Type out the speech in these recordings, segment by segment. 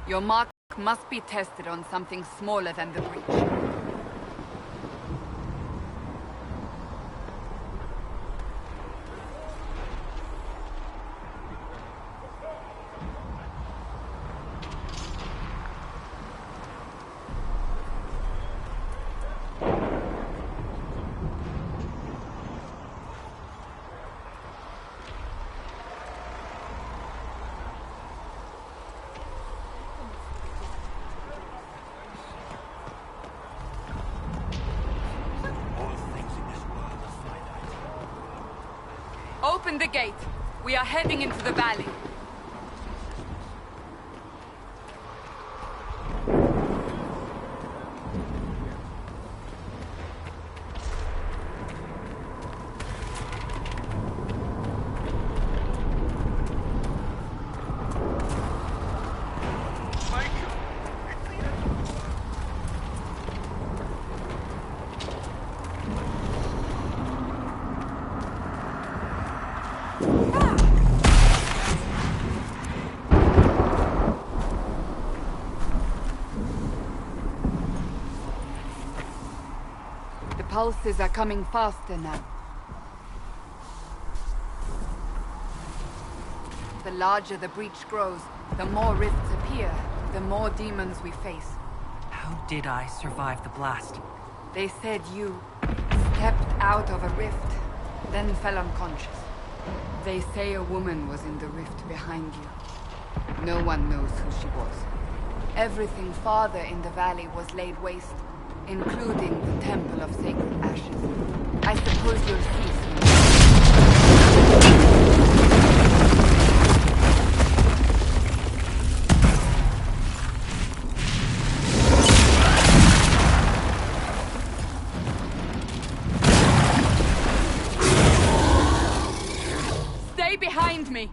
Your mark must be tested on something smaller than the breach. Open the gate. We are heading into the valley. Pulses are coming faster now. The larger the breach grows, the more rifts appear, the more demons we face. How did I survive the blast? They said you stepped out of a rift, then fell unconscious. They say a woman was in the rift behind you. No one knows who she was. Everything farther in the valley was laid waste, including the Temple of Sacred Ashes. I suppose you'll see soon. Stay behind me!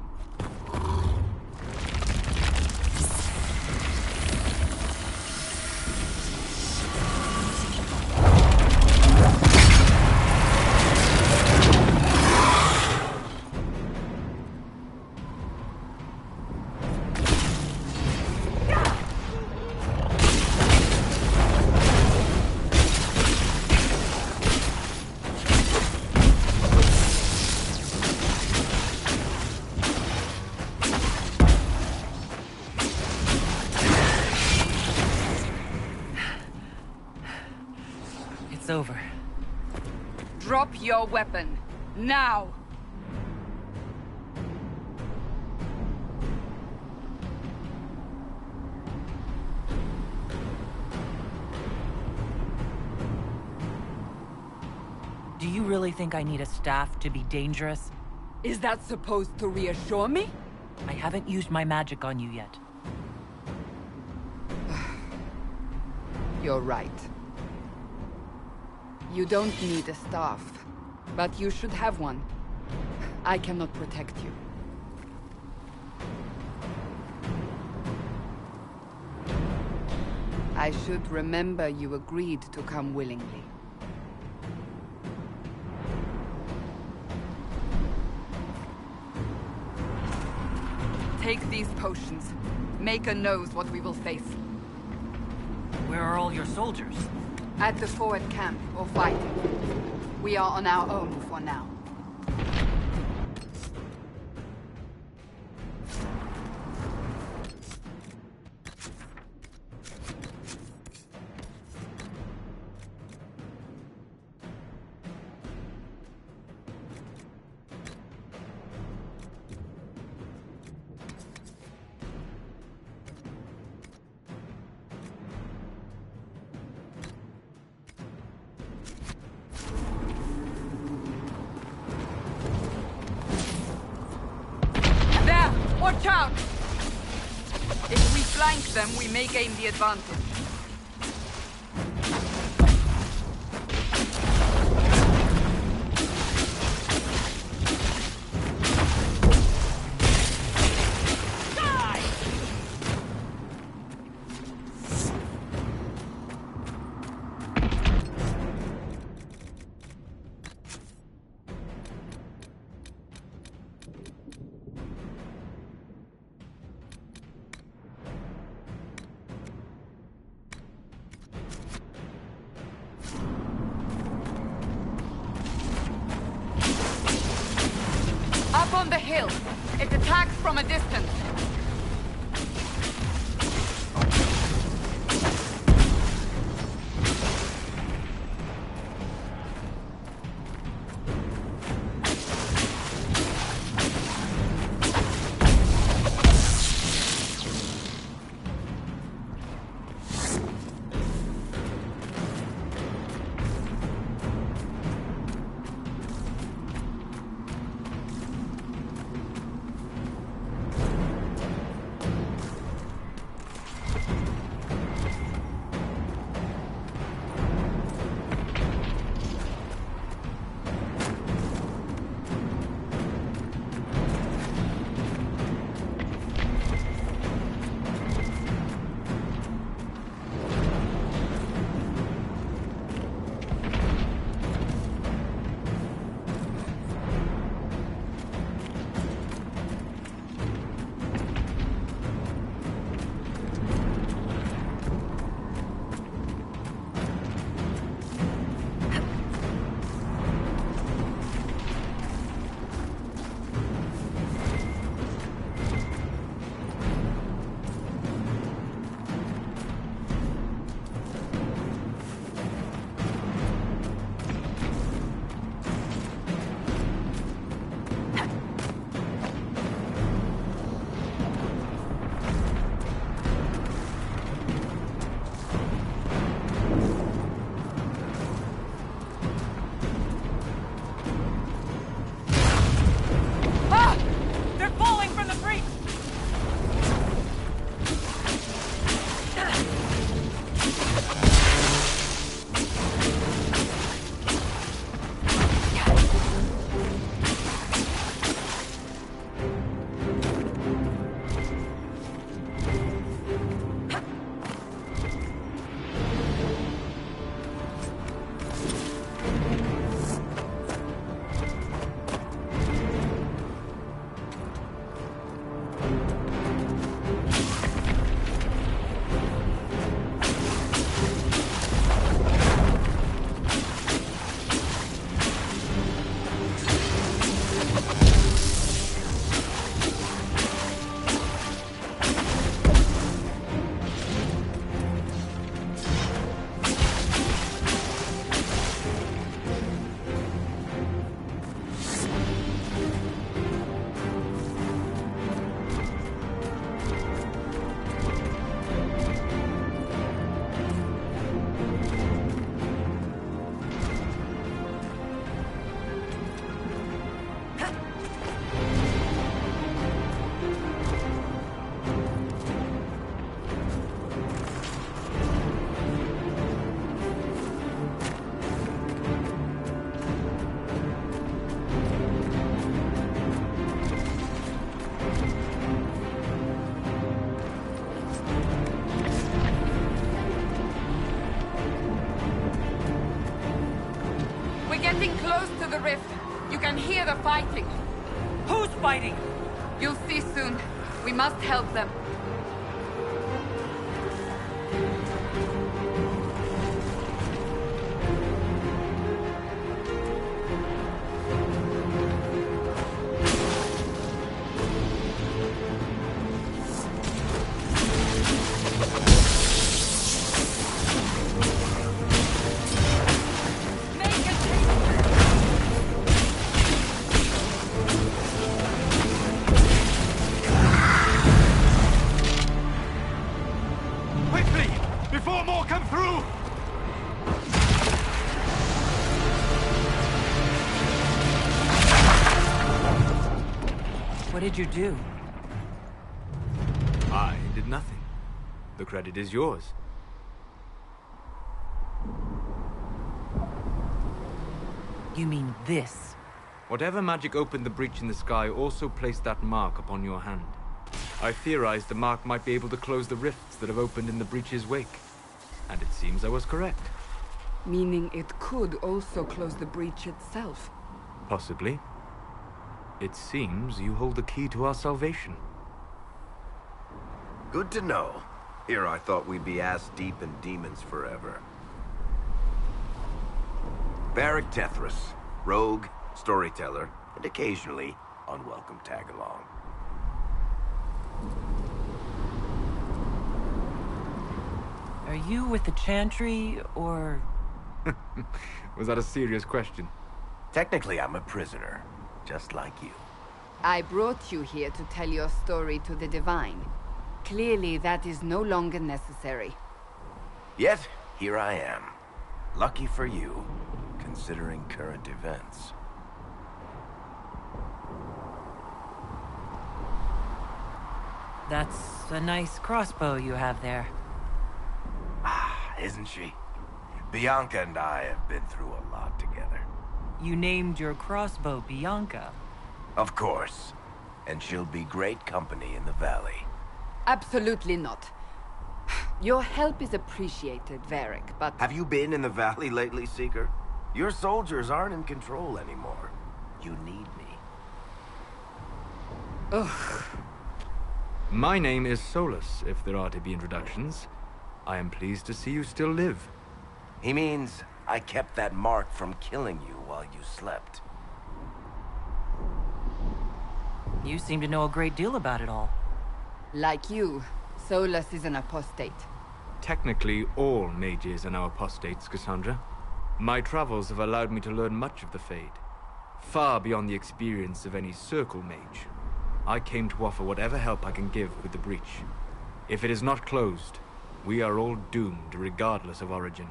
It's over. Drop your weapon. Now! Do you really think I need a staff to be dangerous? Is that supposed to reassure me? I haven't used my magic on you yet. You're right. You don't need a staff, but you should have one. I cannot protect you. I should remember you agreed to come willingly. Take these potions. Maker knows what we will face. Where are all your soldiers? At the forward camp, or fighting. We are on our own for now. Watch out! If we flank them, we may gain the advantage. on the hill. It attacks from a distance. Getting close to the rift. You can hear the fighting. Who's fighting? You'll see soon. We must help them. What did you do? I did nothing. The credit is yours. You mean this? Whatever magic opened the breach in the sky also placed that mark upon your hand. I theorized the mark might be able to close the rifts that have opened in the breach's wake. And it seems I was correct. Meaning it could also close the breach itself. Possibly. It seems you hold the key to our salvation. Good to know. Here I thought we'd be ass-deep in demons forever. Varric Tethras, rogue, storyteller, and occasionally unwelcome tag-along. Are you with the Chantry, or... Was that a serious question? Technically, I'm a prisoner, just like you. I brought you here to tell your story to the Divine. Clearly, that is no longer necessary. Yet, here I am. Lucky for you, considering current events. That's a nice crossbow you have there. Ah, isn't she? Bianca and I have been through a lot together. You named your crossbow Bianca. Of course. And she'll be great company in the valley. Absolutely not. Your help is appreciated, Varric, but... Have you been in the valley lately, Seeker? Your soldiers aren't in control anymore. You need me. Ugh. My name is Solus, if there are to be introductions. I am pleased to see you still live. He means I kept that mark from killing you while you slept. You seem to know a great deal about it all. Like you, Solus is an apostate. Technically, all mages are now apostates, Cassandra. My travels have allowed me to learn much of the Fade, far beyond the experience of any Circle mage. I came to offer whatever help I can give with the breach. If it is not closed, we are all doomed, regardless of origin.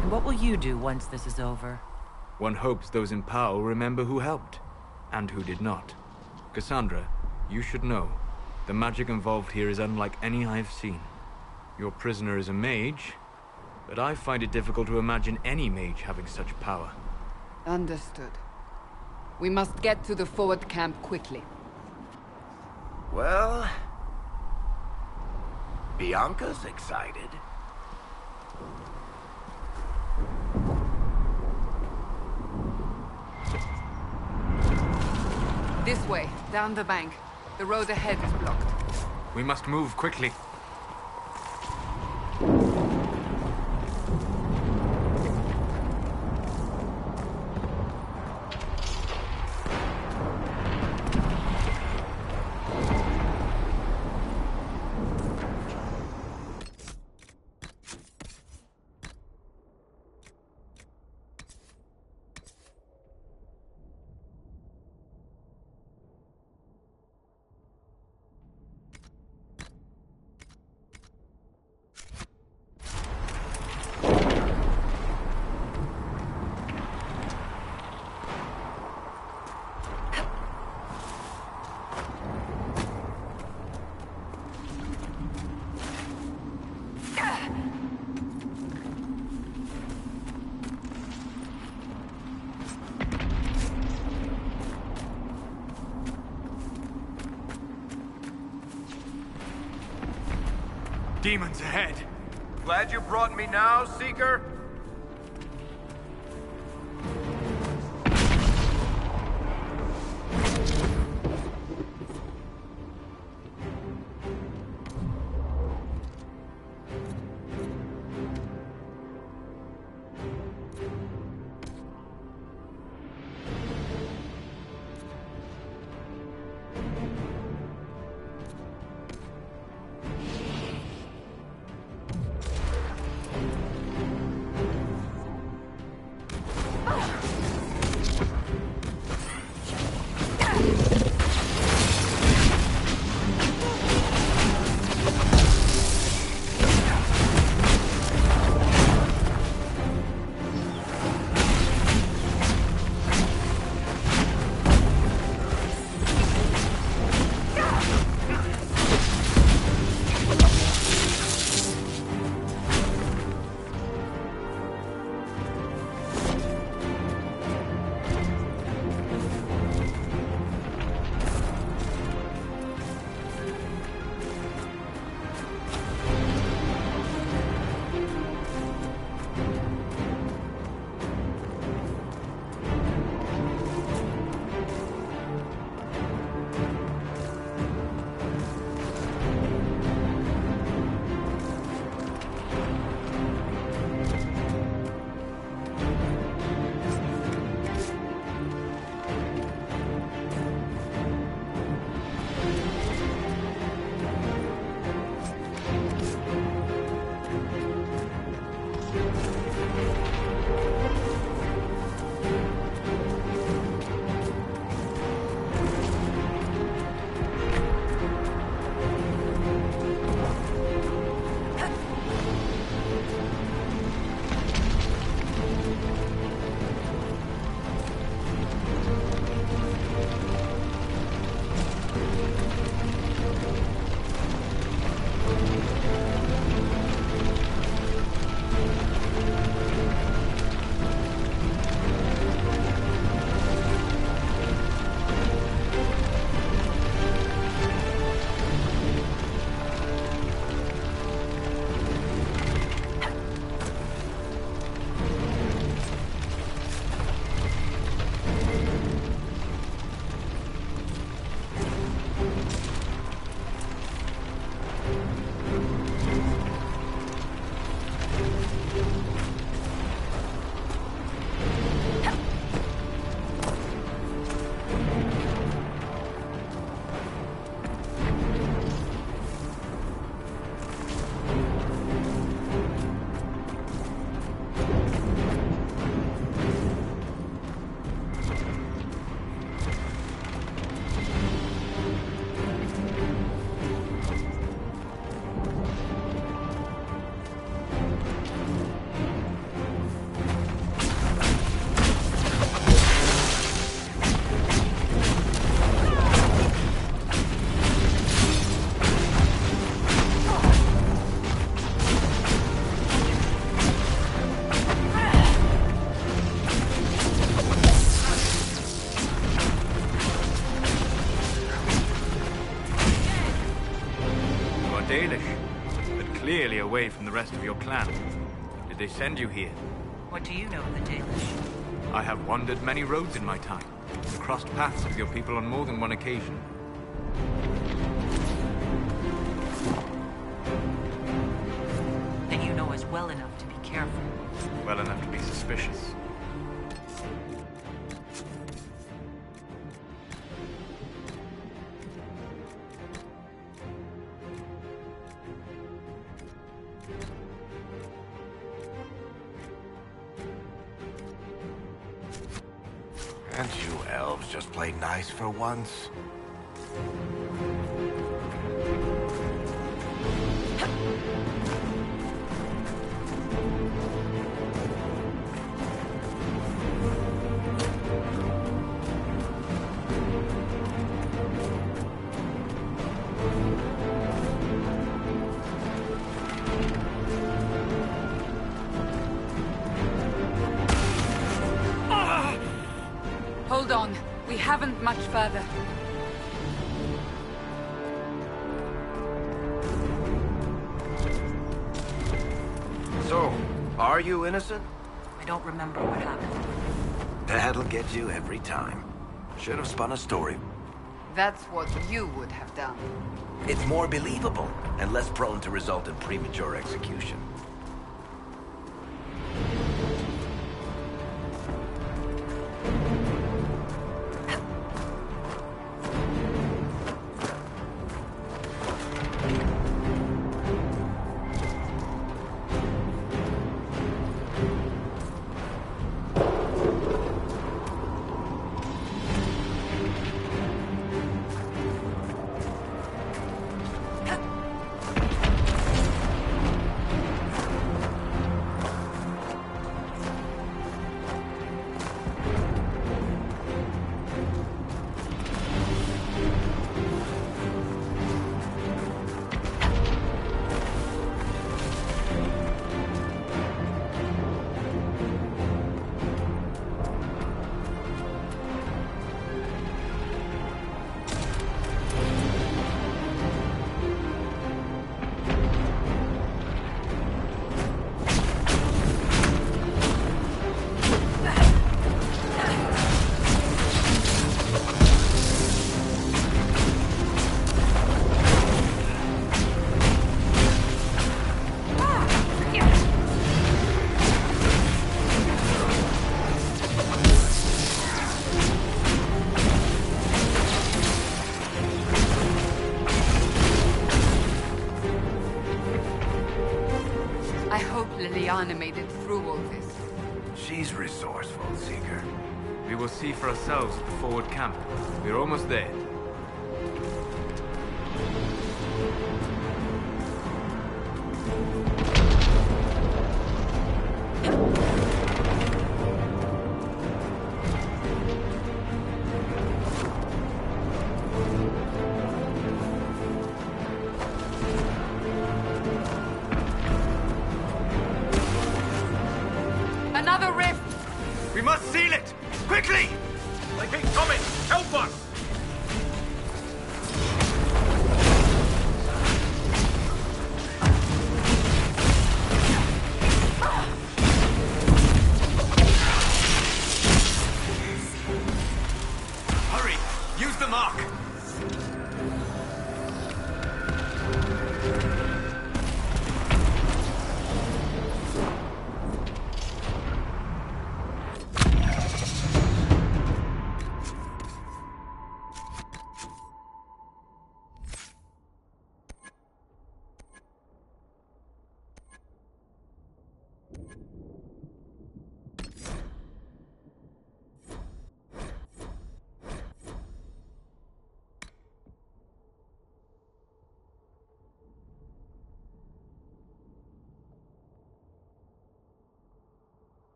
And what will you do once this is over? One hopes those in power will remember who helped, and who did not. Cassandra, you should know, the magic involved here is unlike any I've seen. Your prisoner is a mage, but I find it difficult to imagine any mage having such power. Understood. We must get to the forward camp quickly. Well... Bianca's excited. This way, down the bank. The road ahead is blocked. We must move quickly. Demons ahead! Glad you brought me now, Seeker? Dalish, but clearly away from the rest of your clan. Did they send you here? What do you know of the Dalish? I have wandered many roads in my time, and crossed paths with your people on more than one occasion. Then you know us well enough to be careful. Well enough to be suspicious. And you elves just play nice for once? Hold on. We haven't much further. So, are you innocent? I don't remember what happened. That'll get you every time. Should have spun a story. That's what you would have done. It's more believable and less prone to result in premature execution. Liliana made it through all this. She's resourceful, Seeker. We will see for ourselves at the forward camp. We're almost there. Another rift! We must seal it! Quickly! They keep coming! Help us! Hurry! Use the mark!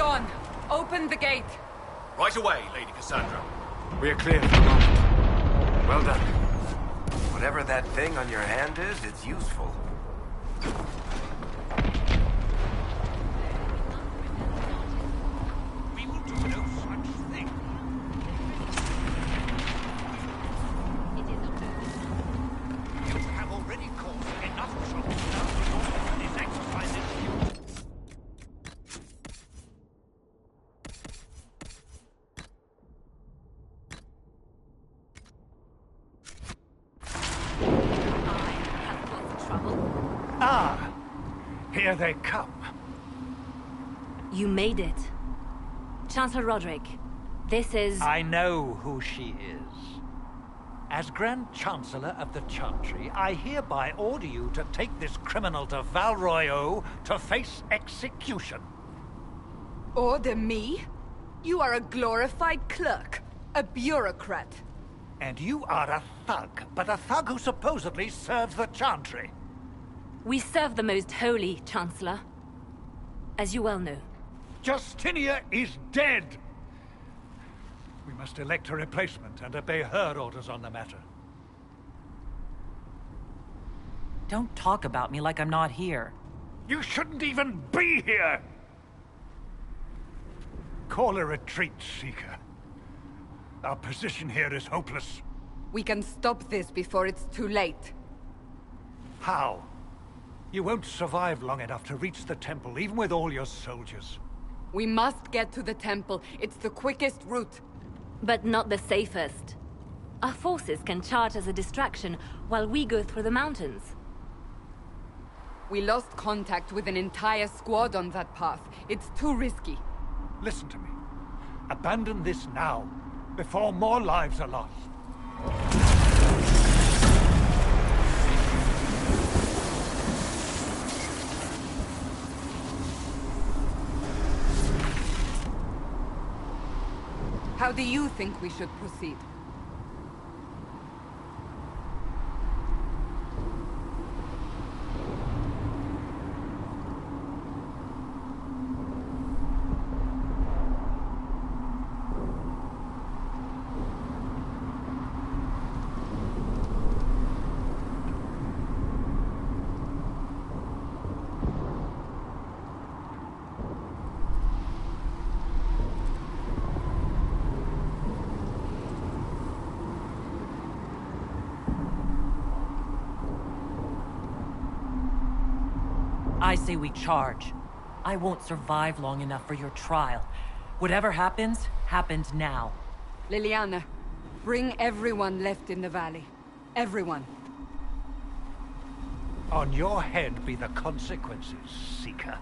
Dawn, open the gate. Right away, Lady Cassandra. We are clear for the moment. Well done. Whatever that thing on your hand is, it's useful. We will do no such thing. You have already caused enough trouble now the Lord is exercising you. Ah, here they come. You made it. Chancellor Roderick, this is... I know who she is. As Grand Chancellor of the Chantry, I hereby order you to take this criminal to Val Royeaux to face execution. Order me? You are a glorified clerk, a bureaucrat. And you are a thug, but a thug who supposedly serves the Chantry. We serve the most holy, Chancellor. As you well know. Justinia is dead! We must elect a replacement and obey her orders on the matter. Don't talk about me like I'm not here. You shouldn't even be here! Call a retreat, Seeker. Our position here is hopeless. We can stop this before it's too late. How? You won't survive long enough to reach the temple, even with all your soldiers. We must get to the temple. It's the quickest route. But not the safest. Our forces can charge as a distraction while we go through the mountains. We lost contact with an entire squad on that path. It's too risky. Listen to me. Abandon this now, before more lives are lost. How do you think we should proceed? I say we charge. I won't survive long enough for your trial. Whatever happens, happens now. Liliana, bring everyone left in the valley. Everyone. On your head be the consequences, Seeker.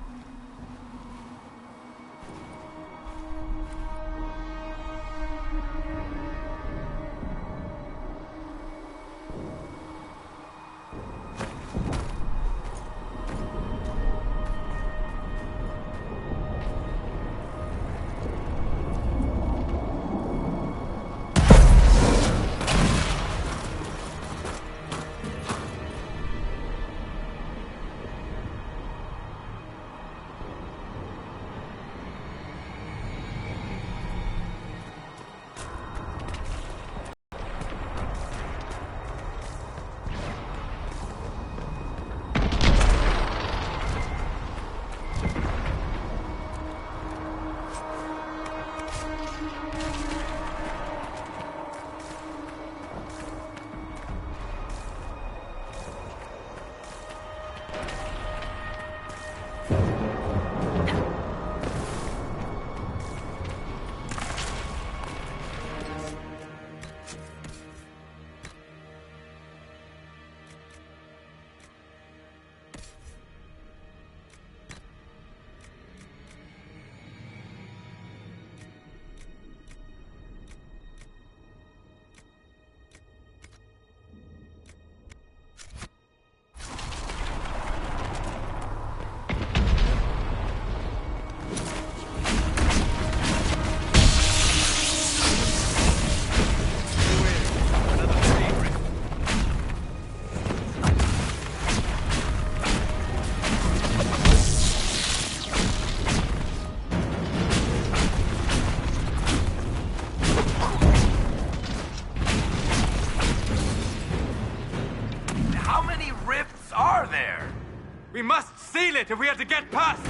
We must seal it if we are to get past!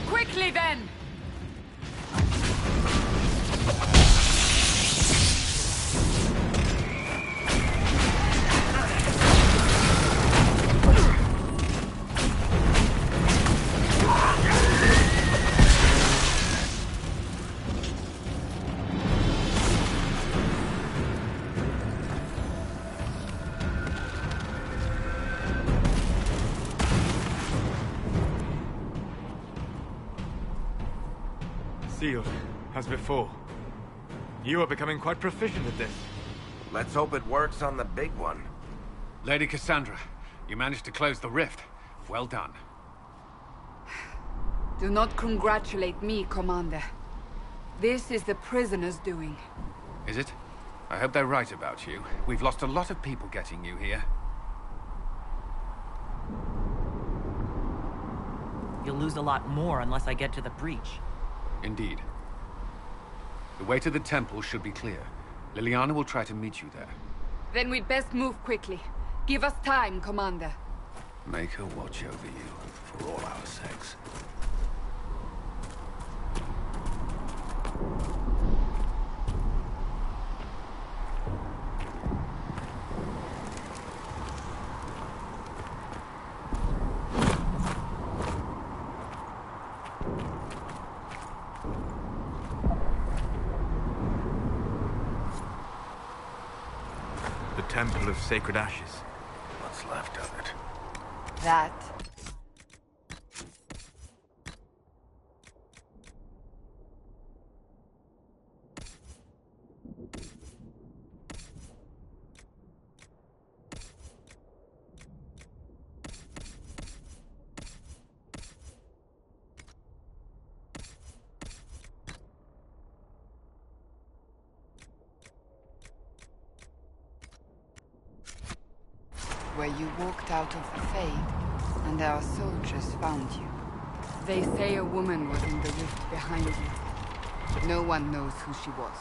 Quickly then! Sealed, as before. You are becoming quite proficient at this. Let's hope it works on the big one. Lady Cassandra, you managed to close the rift. Well done. Do not congratulate me, Commander. This is the prisoner's doing. Is it? I hope they're right about you. We've lost a lot of people getting you here. You'll lose a lot more unless I get to the breach. Indeed. The way to the temple should be clear. Liliana will try to meet you there. Then we'd best move quickly. Give us time, Commander. Make her watch over you, for all our sakes. Temple of Sacred Ashes. What's left of it? That. Where you walked out of the Fade, and our soldiers found you. They say a woman was in the rift behind you. No one knows who she was.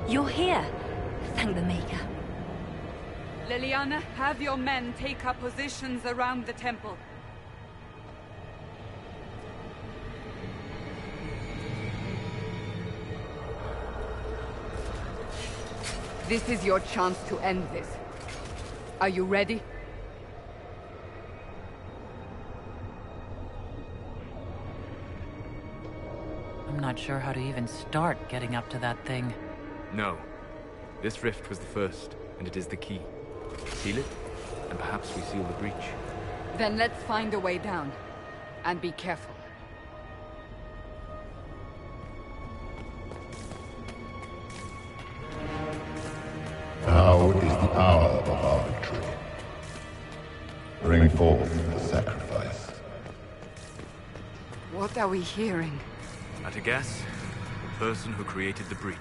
You're here. Thank the Maker. Liliana, have your men take up positions around the temple. This is your chance to end this. Are you ready? I'm not sure how to even start getting up to that thing. No. This rift was the first, and it is the key. Seal it, and perhaps we seal the breach. Then let's find a way down. And be careful. Now is the hour of our victory. Bring forth the sacrifice. What are we hearing? At a guess, the person who created the breach.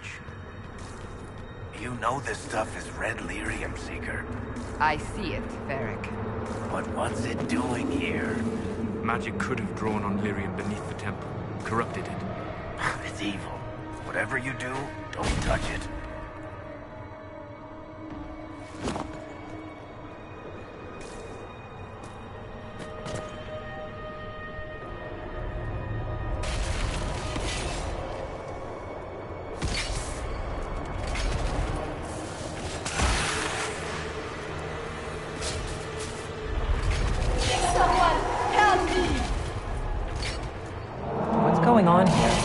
You know this stuff is red lyrium, Seeker. I see it, Varric. But what's it doing here? Magic could have drawn on lyrium beneath the temple, corrupted it. It's evil. Whatever you do, don't touch it. What's going on here?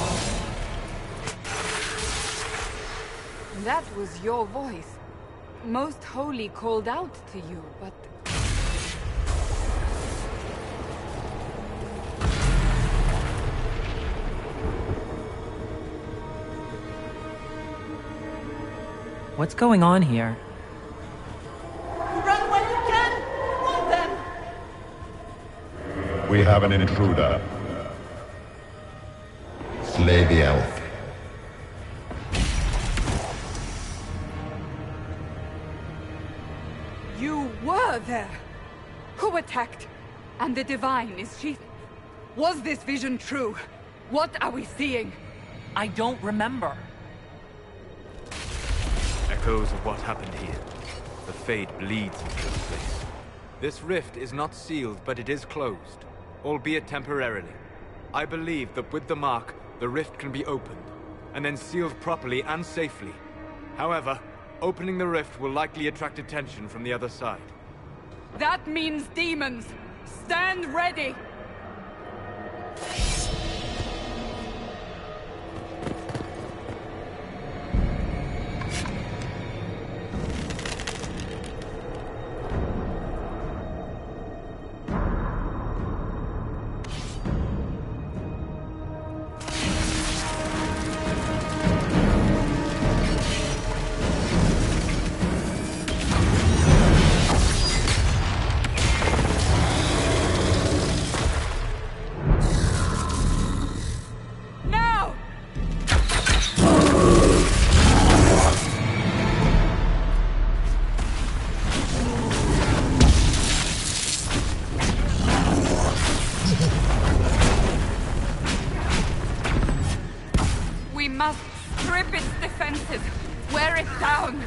That was your voice. Most Holy called out to you, but... What's going on here? Run when you can! Hold them! We have an intruder. Slay the elf. You were there! Who attacked? And the Divine, is she... Was this vision true? What are we seeing? I don't remember. Echoes of what happened here. The Fade bleeds into this place. This rift is not sealed, but it is closed, albeit temporarily. I believe that with the mark, the rift can be opened, and then sealed properly and safely. However, opening the rift will likely attract attention from the other side. That means demons! Stand ready! We must strip its defenses, wear it down.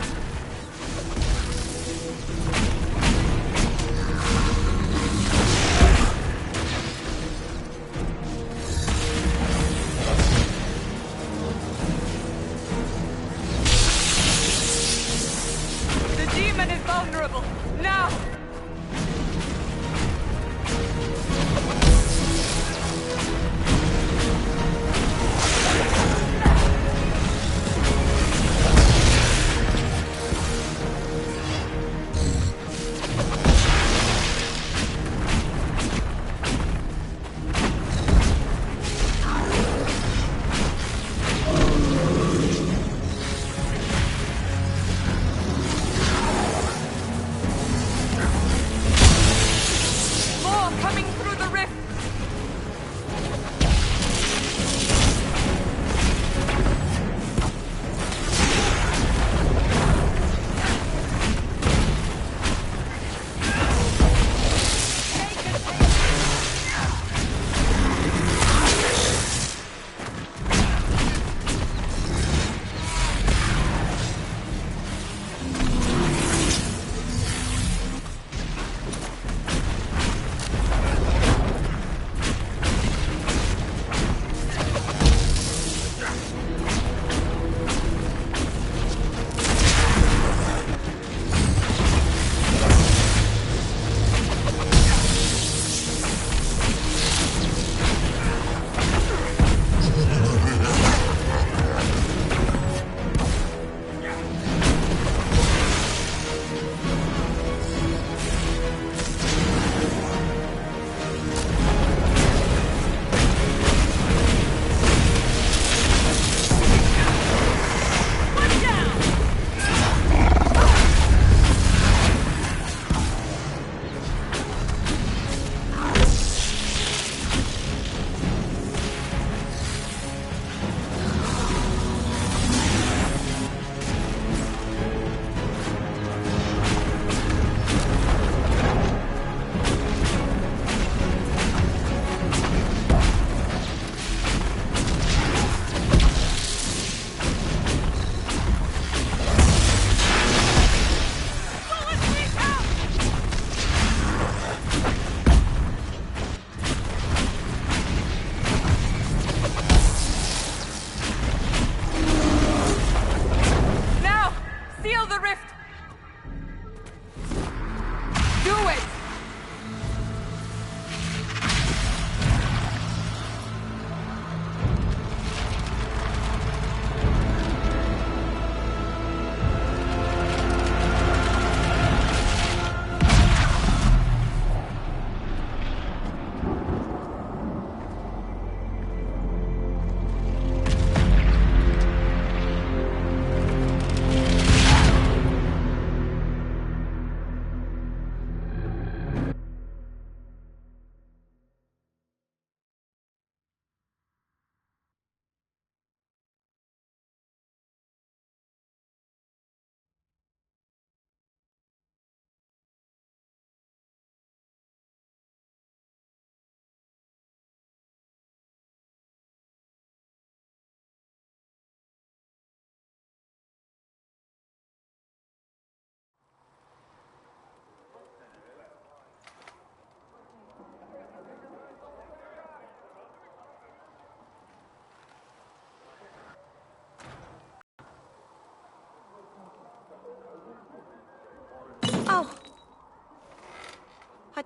The demon is vulnerable. Now!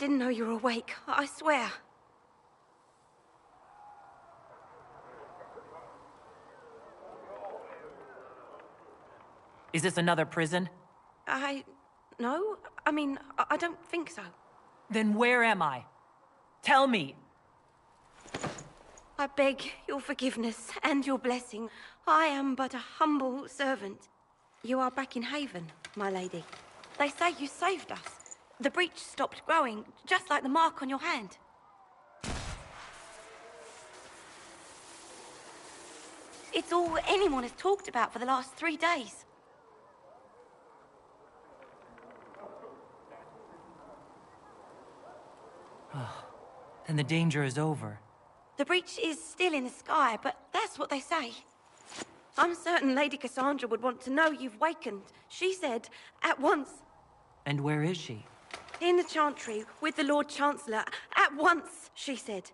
didn't know you were awake, I swear. Is this another prison? No. I mean, I don't think so. Then where am I? Tell me! I beg your forgiveness and your blessing. I am but a humble servant. You are back in Haven, my lady. They say you saved us. The breach stopped growing, just like the mark on your hand. It's all anyone has talked about for the last 3 days. Then the danger is over. The breach is still in the sky, but that's what they say. I'm certain Lady Cassandra would want to know you've wakened. She said, at once. And where is she? In the Chantry, with the Lord Chancellor. At once, she said.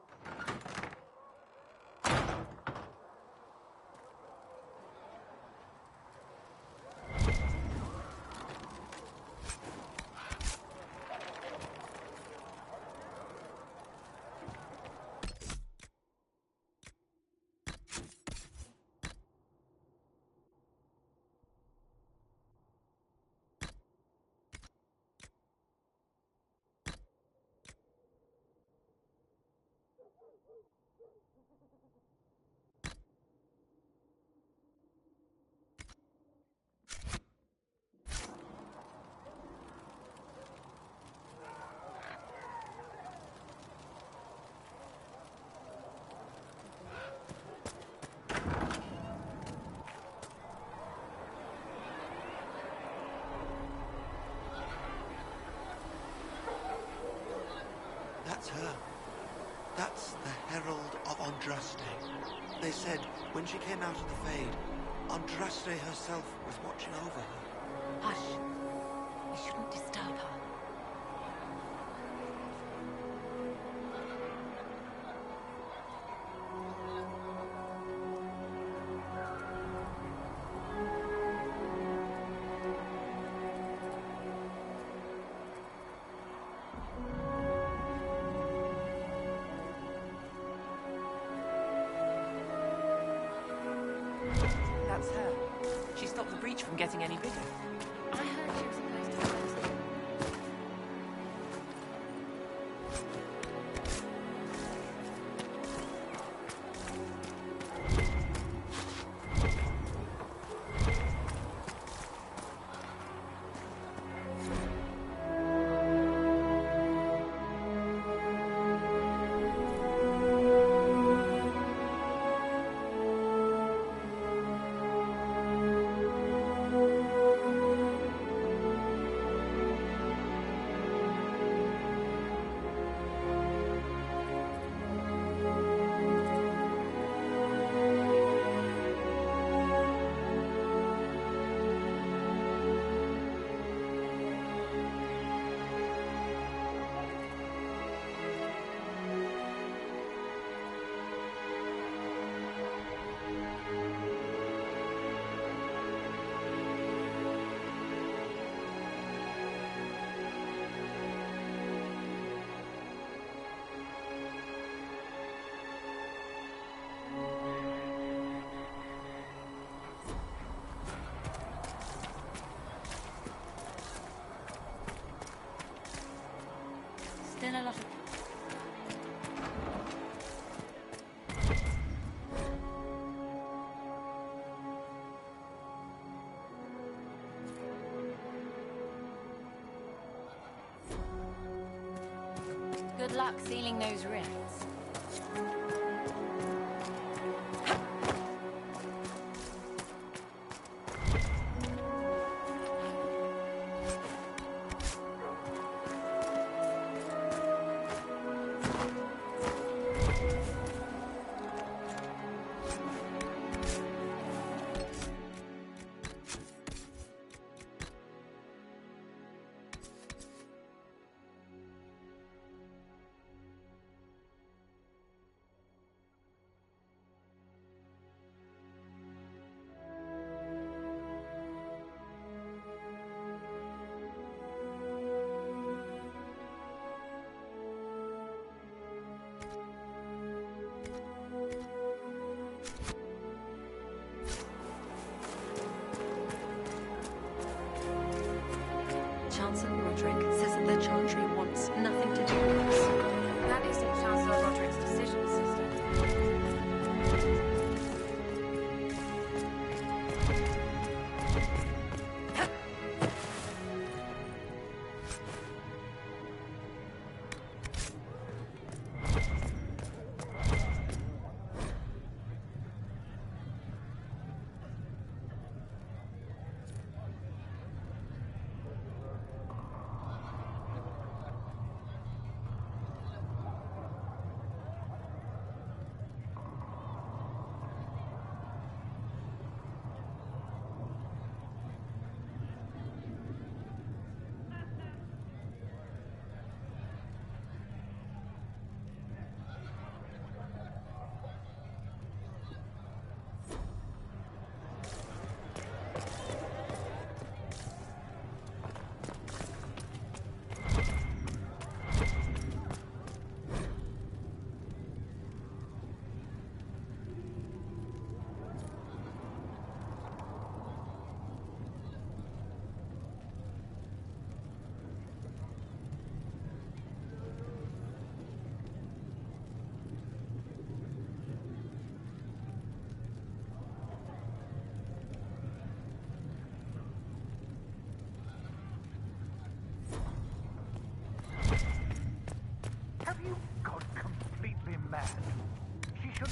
That's her. That's the Herald of Andraste. They said when she came out of the Fade, Andraste herself was watching over her. Hush. We shouldn't disturb her. That's her. She stopped the breach from getting any bigger. I heard she was supposed to close it. Still a lot of... Good luck sealing those rifts.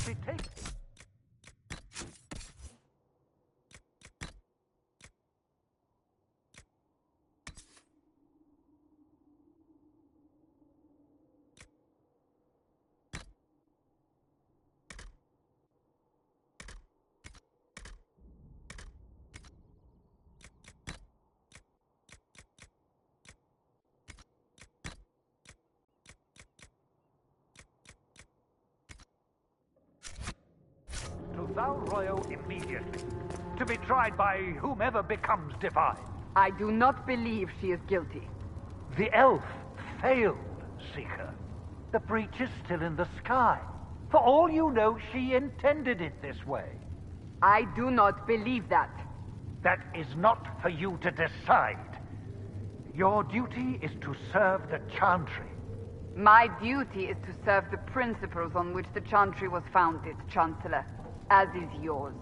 be taken. Val Royo immediately, to be tried by whomever becomes divine. I do not believe she is guilty. The elf failed, Seeker. The breach is still in the sky. For all you know, she intended it this way. I do not believe that. That is not for you to decide. Your duty is to serve the Chantry. My duty is to serve the principles on which the Chantry was founded, Chancellor. As is yours.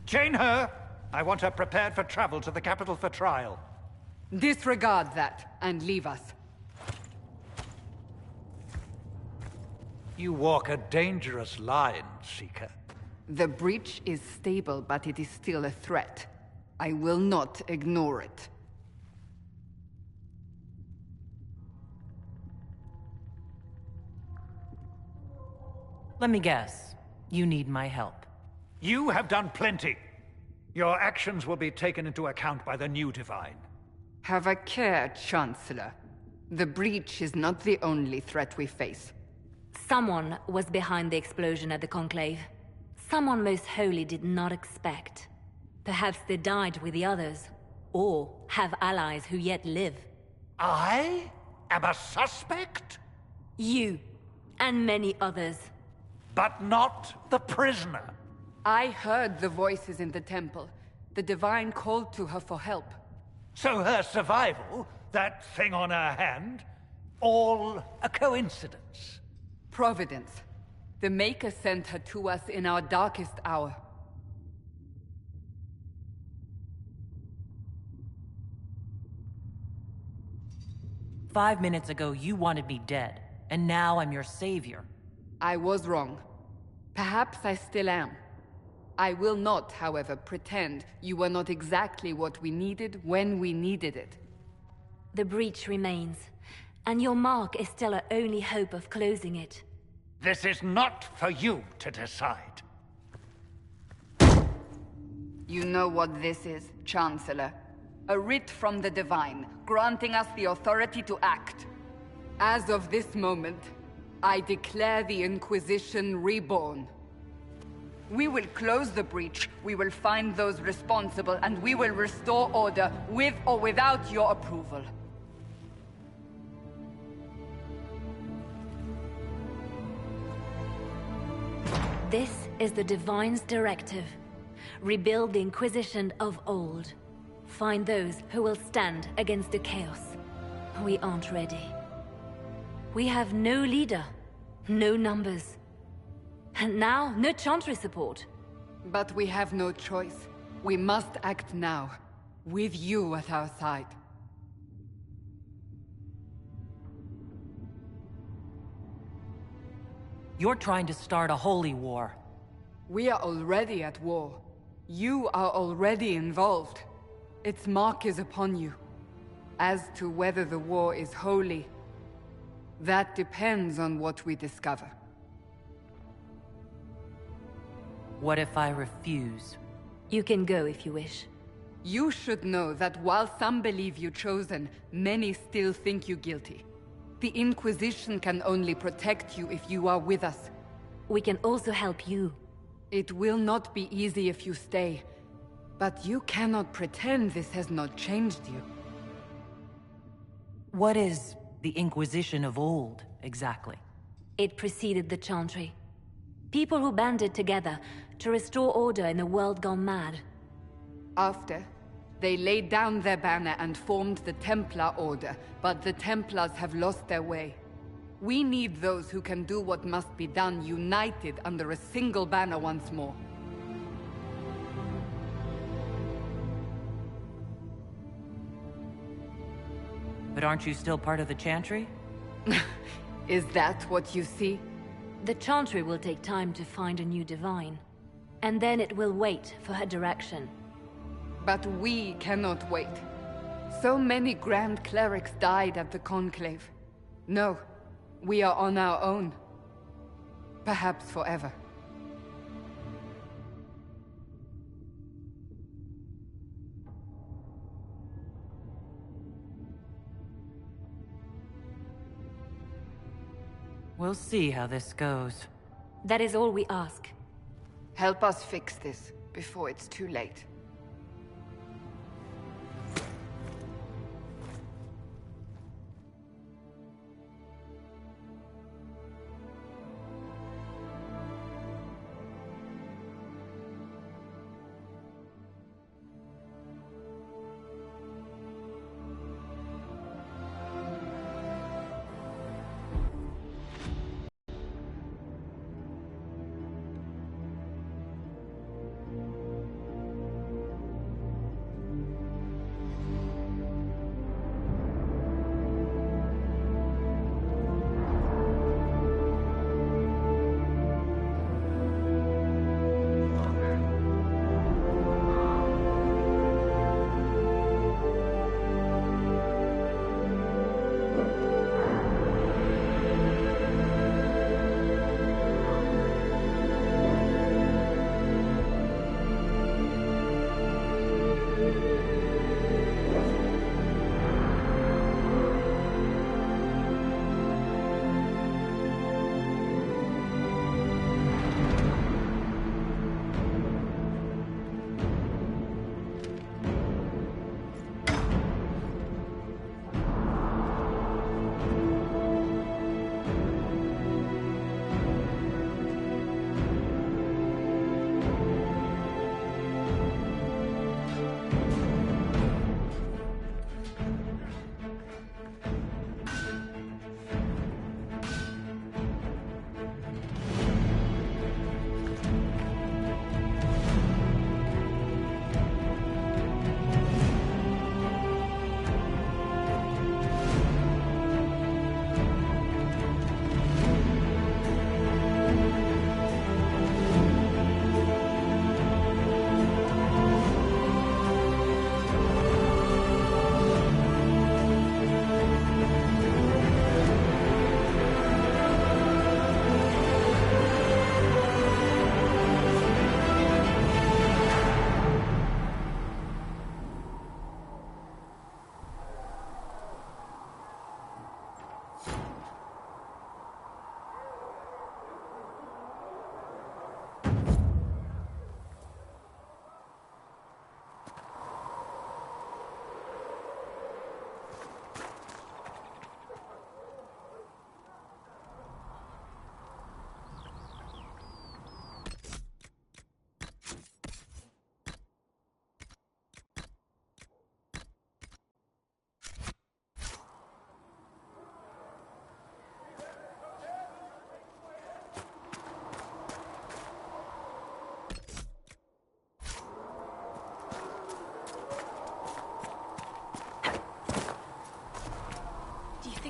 Chain her! I want her prepared for travel to the capital for trial. Disregard that, and leave us. You walk a dangerous line, Seeker. The breach is stable, but it is still a threat. I will not ignore it. Let me guess. You need my help. You have done plenty. Your actions will be taken into account by the new Divine. Have a care, Chancellor. The breach is not the only threat we face. Someone was behind the explosion at the Conclave. Someone Most Holy did not expect. Perhaps they died with the others, or have allies who yet live. I am a suspect? You, and many others. But not the prisoner. I heard the voices in the temple. The Divine called to her for help. So her survival, that thing on her hand, all a coincidence? Providence. The Maker sent her to us in our darkest hour. "5 minutes ago, you wanted me dead, and now I'm your savior." I was wrong. Perhaps I still am. I will not, however, pretend you were not exactly what we needed when we needed it. The breach remains, and your mark is still our only hope of closing it. This is not for you to decide. You know what this is, Chancellor. A writ from the Divine, granting us the authority to act. As of this moment, I declare the Inquisition reborn. We will close the breach, we will find those responsible, and we will restore order, with or without your approval. This is the Divine's directive. Rebuild the Inquisition of old. Find those who will stand against the chaos. We aren't ready. We have no leader, no numbers. And now, no Chantry support. But we have no choice. We must act now, with you at our side. You're trying to start a holy war. We are already at war. You are already involved. Its mark is upon you. As to whether the war is holy, that depends on what we discover. What if I refuse? You can go if you wish. You should know that while some believe you chosen, many still think you guilty. The Inquisition can only protect you if you are with us. We can also help you. It will not be easy if you stay, but you cannot pretend this has not changed you. What is the Inquisition of old, exactly? It preceded the Chantry. People who banded together to restore order in a world gone mad. After, they laid down their banner and formed the Templar Order, but the Templars have lost their way. We need those who can do what must be done, united under a single banner once more. But aren't you still part of the Chantry? Is that what you see? The Chantry will take time to find a new divine. And then it will wait for her direction. But we cannot wait. So many Grand Clerics died at the Conclave. No, we are on our own. Perhaps forever. We'll see how this goes. That is all we ask. Help us fix this before it's too late.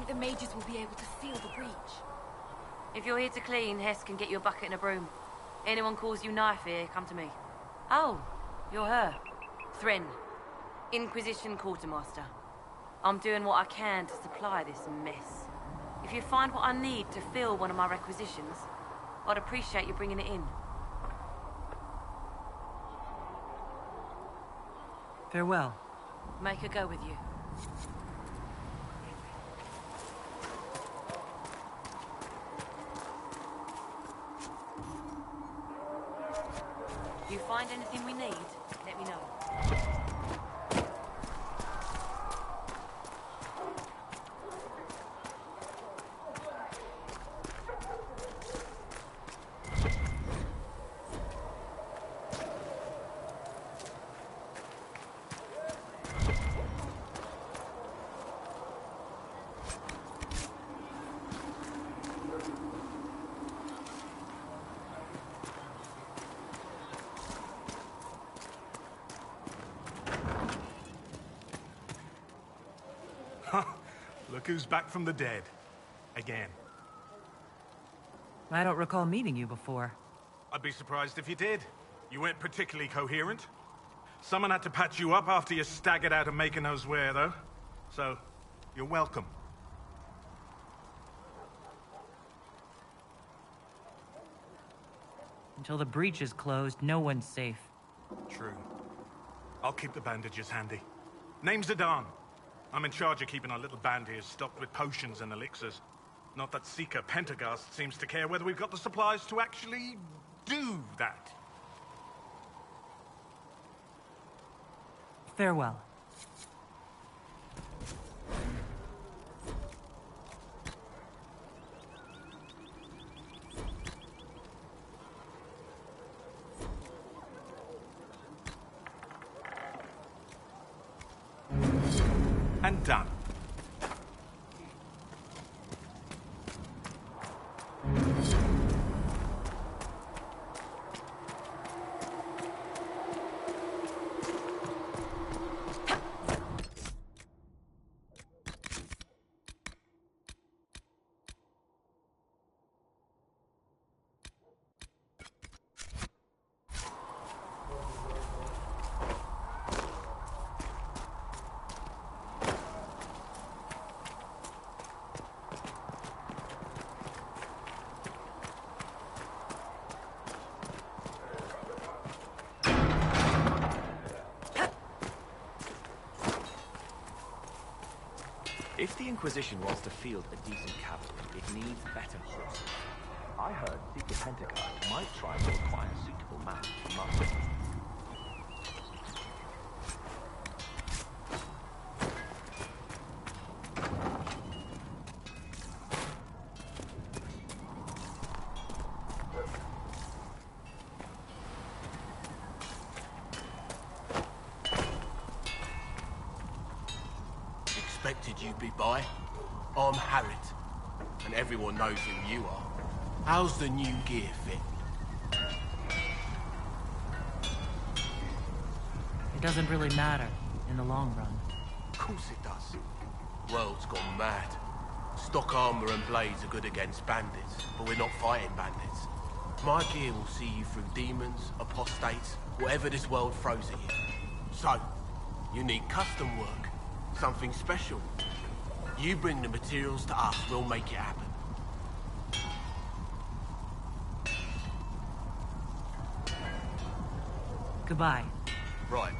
The mages will be able to seal the breach. If you're here to clean, Hess can get you a bucket and a broom. Anyone calls you knife here, come to me. Oh, you're her. Thren, Inquisition Quartermaster. I'm doing what I can to supply this mess. If you find what I need to fill one of my requisitions, I'd appreciate you bringing it in. Farewell. Make her go with you. If you find anything we need, let me know. Look who's back from the dead. Again. I don't recall meeting you before. I'd be surprised if you did. You weren't particularly coherent. Someone had to patch you up after you staggered out of making knows where, though. So, you're welcome. Until the breach is closed, no one's safe. True. I'll keep the bandages handy. Name's Adan. I'm in charge of keeping our little band here stocked with potions and elixirs. Not that Seeker Pentagast seems to care whether we've got the supplies to actually do that. Farewell. And done. If the Inquisition wants to field a decent cavalry, it needs better horses. I heard Seeker Pentagast might try to acquire suitable mounts from us. Expected you'd be by. I'm Harriet, and everyone knows who you are. How's the new gear fit? It doesn't really matter in the long run. Of course it does. World's gone mad. Stock armor and blades are good against bandits, but we're not fighting bandits. My gear will see you through demons, apostates, whatever this world throws at you. So, you need custom work. Something special. You bring the materials to us, we'll make it happen. Goodbye. Right.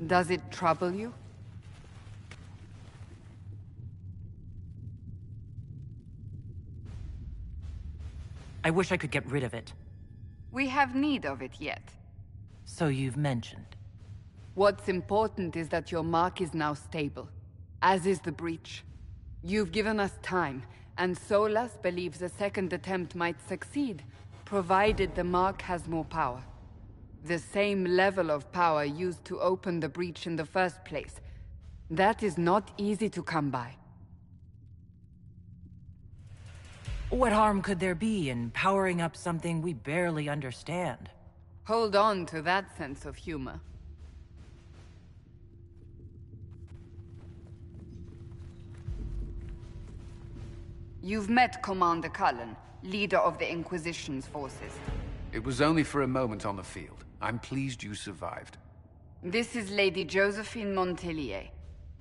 Does it trouble you? I wish I could get rid of it. We have need of it yet. So you've mentioned. What's important is that your mark is now stable, as is the breach. You've given us time, and Solas believes a second attempt might succeed, provided the mark has more power. The same level of power used to open the breach in the first place. That is not easy to come by. What harm could there be in powering up something we barely understand? Hold on to that sense of humor. You've met Commander Cullen, leader of the Inquisition's forces. It was only for a moment on the field. I'm pleased you survived. This is Lady Josephine Montelier,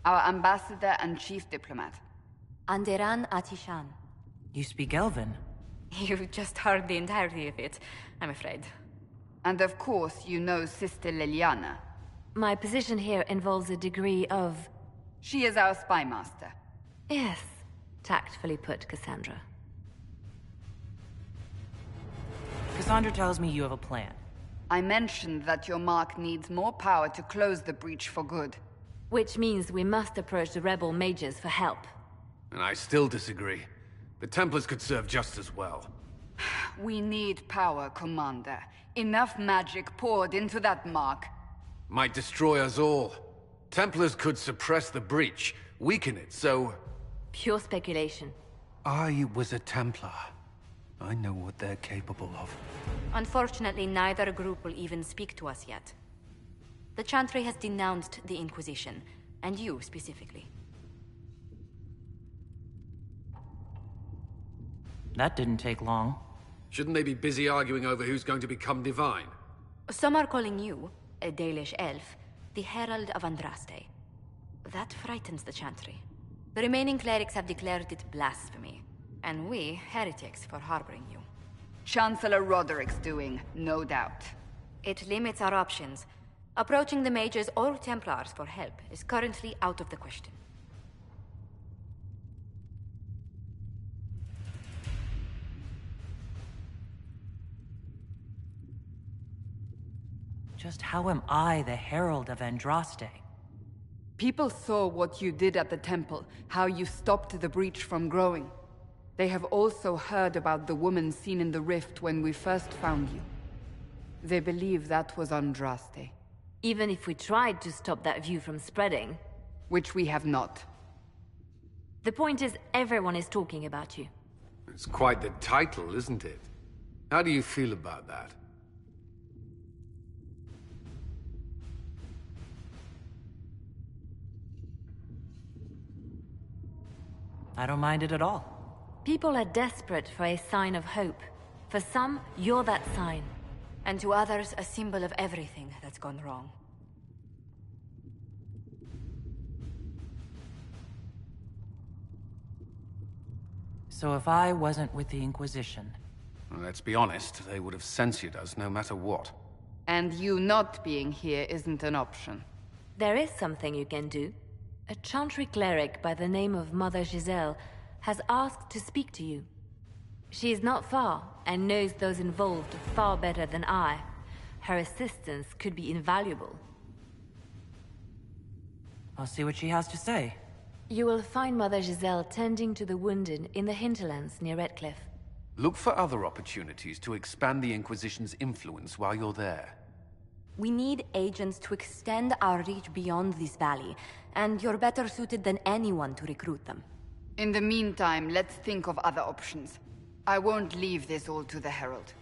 our ambassador and chief diplomat. Anderan Atishan. You speak Elven? You've just heard the entirety of it, I'm afraid. And of course, you know Sister Liliana. My position here involves a degree of... She is our spy master. Yes, tactfully put, Cassandra. Cassandra tells me you have a plan. I mentioned that your mark needs more power to close the breach for good. Which means we must approach the rebel mages for help. And I still disagree. The Templars could serve just as well. We need power, Commander. Enough magic poured into that mark. Might destroy us all. Templars could suppress the breach, weaken it, so... Pure speculation. I was a Templar. I know what they're capable of. Unfortunately, neither group will even speak to us yet. The Chantry has denounced the Inquisition, and you specifically. That didn't take long. Shouldn't they be busy arguing over who's going to become divine? Some are calling you, a Dalish elf, the Herald of Andraste. That frightens the Chantry. The remaining clerics have declared it blasphemy, and we, heretics, for harboring you. Chancellor Roderick's doing, no doubt. It limits our options. Approaching the mages or Templars for help is currently out of the question. Just how am I the Herald of Andraste? People saw what you did at the temple, how you stopped the breach from growing. They have also heard about the woman seen in the rift when we first found you. They believe that was Andraste. Even if we tried to stop that view from spreading... Which we have not. The point is, everyone is talking about you. It's quite the title, isn't it? How do you feel about that? I don't mind it at all. People are desperate for a sign of hope. For some, you're that sign. And to others, a symbol of everything that's gone wrong. So if I wasn't with the Inquisition... Well, let's be honest, they would have censored us no matter what. And you not being here isn't an option. There is something you can do. A Chantry cleric by the name of Mother Giselle has asked to speak to you. She is not far, and knows those involved far better than I. Her assistance could be invaluable. I'll see what she has to say. You will find Mother Giselle tending to the wounded in the hinterlands near Redcliffe. Look for other opportunities to expand the Inquisition's influence while you're there. We need agents to extend our reach beyond this valley, and you're better suited than anyone to recruit them. In the meantime, let's think of other options. I won't leave this all to the Herald.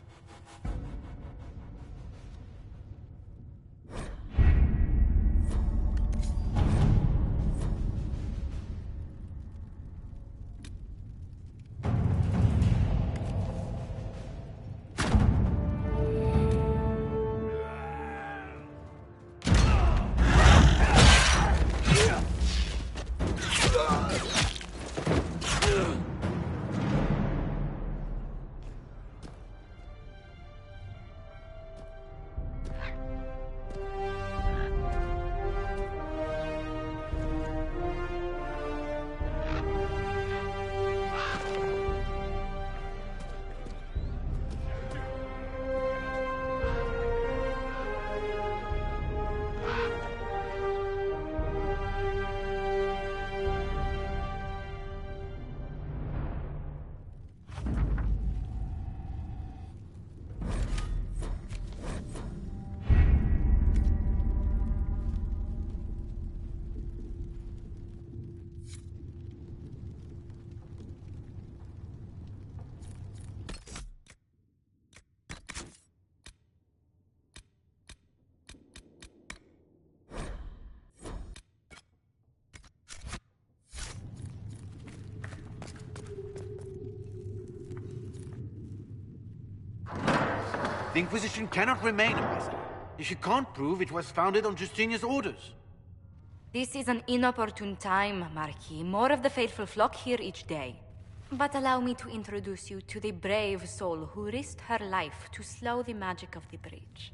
The Inquisition cannot remain a prison if you can't prove it was founded on Justinian's orders. This is an inopportune time, Marquis. More of the faithful flock here each day. But allow me to introduce you to the brave soul who risked her life to slow the magic of the breach.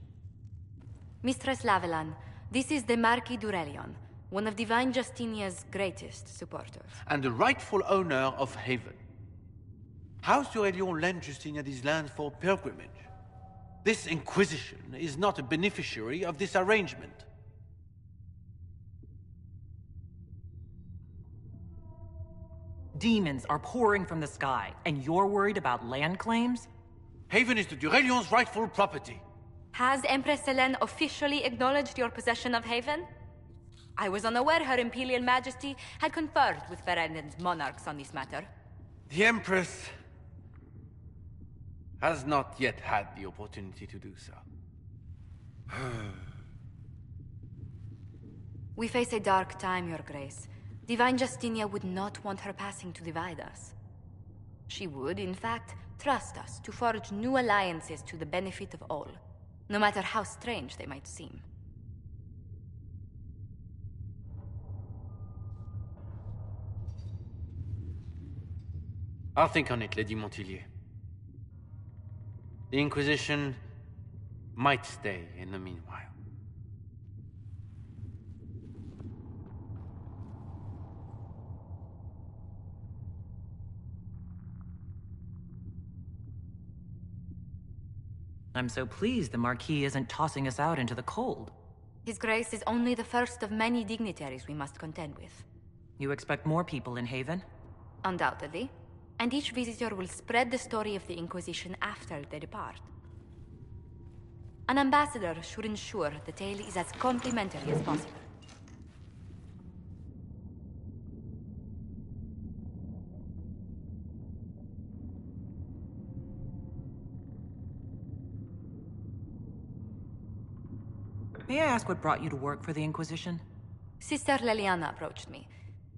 Mistress Lavelan, this is the Marquis d'Aurelion, one of Divine Justinia's greatest supporters. And the rightful owner of Haven. House d'Aurelion lent Justinia these lands for pilgrimage. This Inquisition is not a beneficiary of this arrangement. Demons are pouring from the sky, and you're worried about land claims? Haven is the d'Aurelion's rightful property. Has Empress Selene officially acknowledged your possession of Haven? I was unaware Her Imperial Majesty had conferred with Varenden's monarchs on this matter. The Empress has not yet had the opportunity to do so. We face a dark time, Your Grace. Divine Justinia would not want her passing to divide us. She would, in fact, trust us to forge new alliances to the benefit of all, no matter how strange they might seem. I'll think on it, Lady Montilyet. The Inquisition might stay in the meanwhile. I'm so pleased the Marquis isn't tossing us out into the cold. His Grace is only the first of many dignitaries we must contend with. You expect more people in Haven? Undoubtedly. And each visitor will spread the story of the Inquisition after they depart. An ambassador should ensure the tale is as complimentary as possible. May I ask what brought you to work for the Inquisition? Sister Leliana approached me.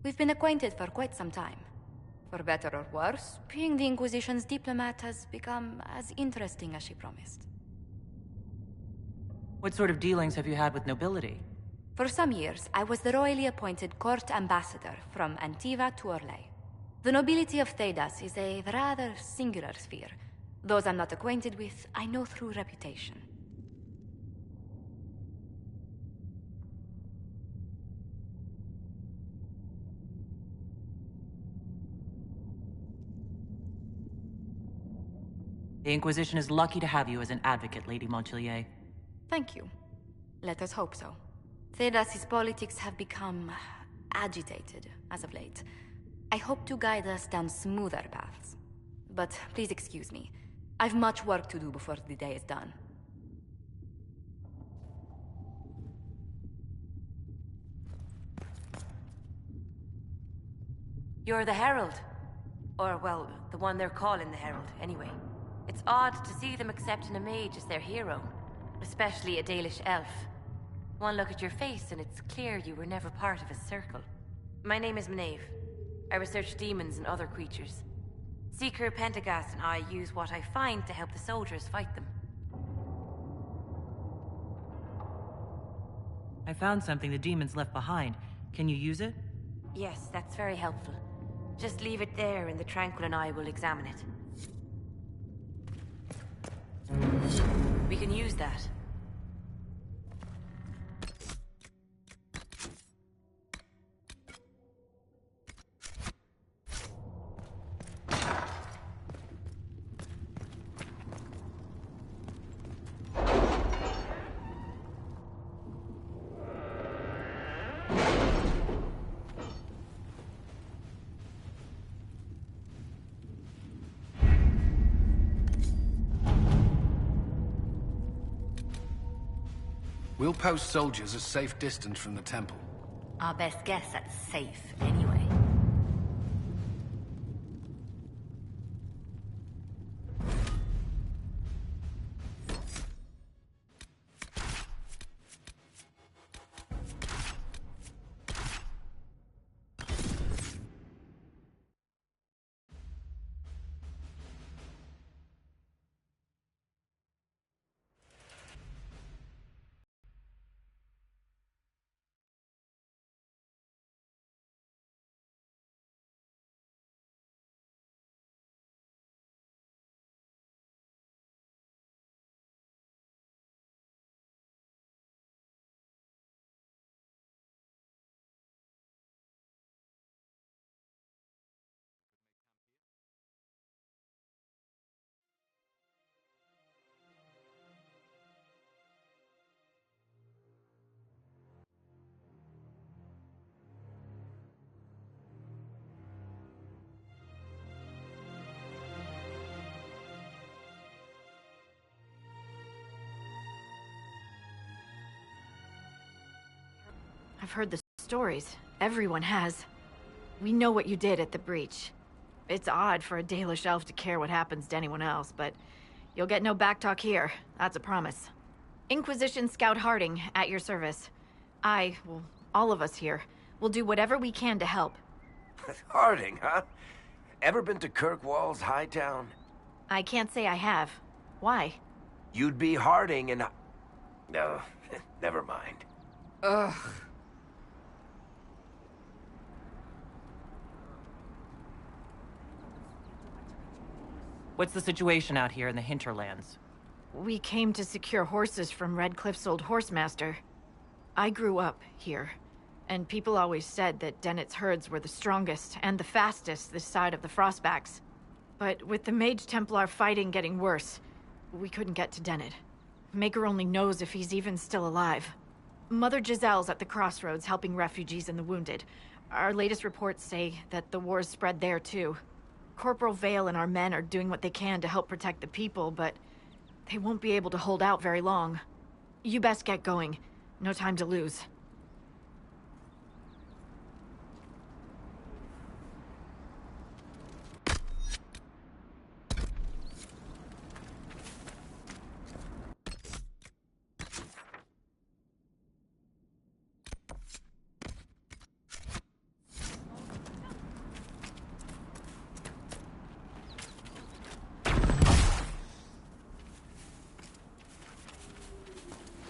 We've been acquainted for quite some time. For better or worse, being the Inquisition's diplomat has become as interesting as she promised. What sort of dealings have you had with nobility? For some years, I was the royally appointed court ambassador from Antiva to Orlais. The nobility of Thedas is a rather singular sphere. Those I'm not acquainted with, I know through reputation. The Inquisition is lucky to have you as an advocate, Lady Montilyet. Thank you. Let us hope so. Thedas' politics have become agitated as of late. I hope to guide us down smoother paths. But please excuse me. I've much work to do before the day is done. You're the Herald. Or, well, the one they're calling the Herald, anyway. It's odd to see them accepting a mage as their hero. Especially a Dalish elf. One look at your face and it's clear you were never part of a circle. My name is Maeve. I research demons and other creatures. Seeker Pentagast and I use what I find to help the soldiers fight them. I found something the demons left behind. Can you use it? Yes, that's very helpful. Just leave it there and the Tranquil and I will examine it. We can use that. We'll post soldiers a safe distance from the temple. Our best guess at safe, anyway. I've heard the stories. Everyone has. We know what you did at the breach. It's odd for a Dalish elf to care what happens to anyone else, but you'll get no backtalk here. That's a promise. Inquisition Scout Harding, at your service. Well, all of us here, will do whatever we can to help. Harding, huh? Ever been to Kirkwall's Hightown? I can't say I have. Why? You'd be Harding and... No, never mind. Ugh. What's the situation out here in the hinterlands? We came to secure horses from Redcliffe's old horsemaster. I grew up here, and people always said that Dennett's herds were the strongest and the fastest this side of the Frostbacks. But with the Mage Templar fighting getting worse, we couldn't get to Dennett. Maker only knows if he's even still alive. Mother Giselle's at the crossroads helping refugees and the wounded. Our latest reports say that the war's spread there too. Corporal Vale and our men are doing what they can to help protect the people, but they won't be able to hold out very long. You best get going. No time to lose.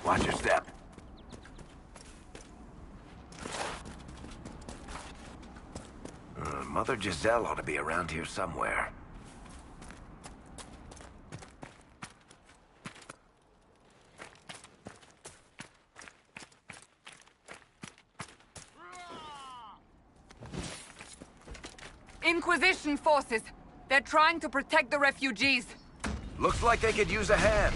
Watch your step. Mother Giselle ought to be around here somewhere. Inquisition forces. They're trying to protect the refugees. Looks like they could use a hand.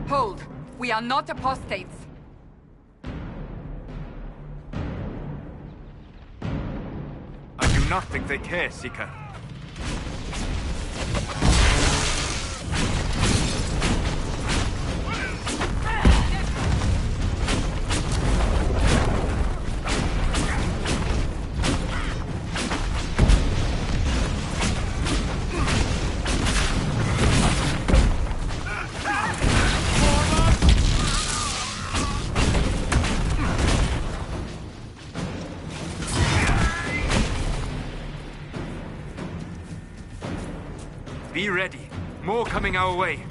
Hold. We are not apostates. I do not think they care, Seeker. Be ready. More coming our way.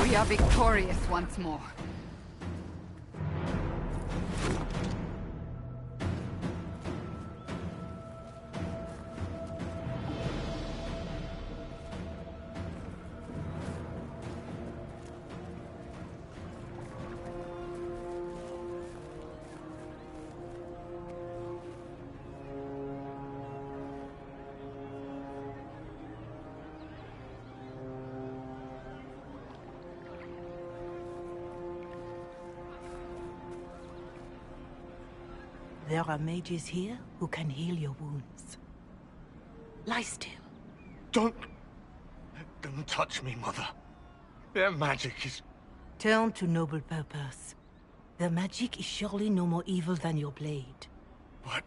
We are victorious once more. There are mages here who can heal your wounds. Lie still. Don't touch me, Mother. Their magic is... Turn to noble purpose. Their magic is surely no more evil than your blade. What?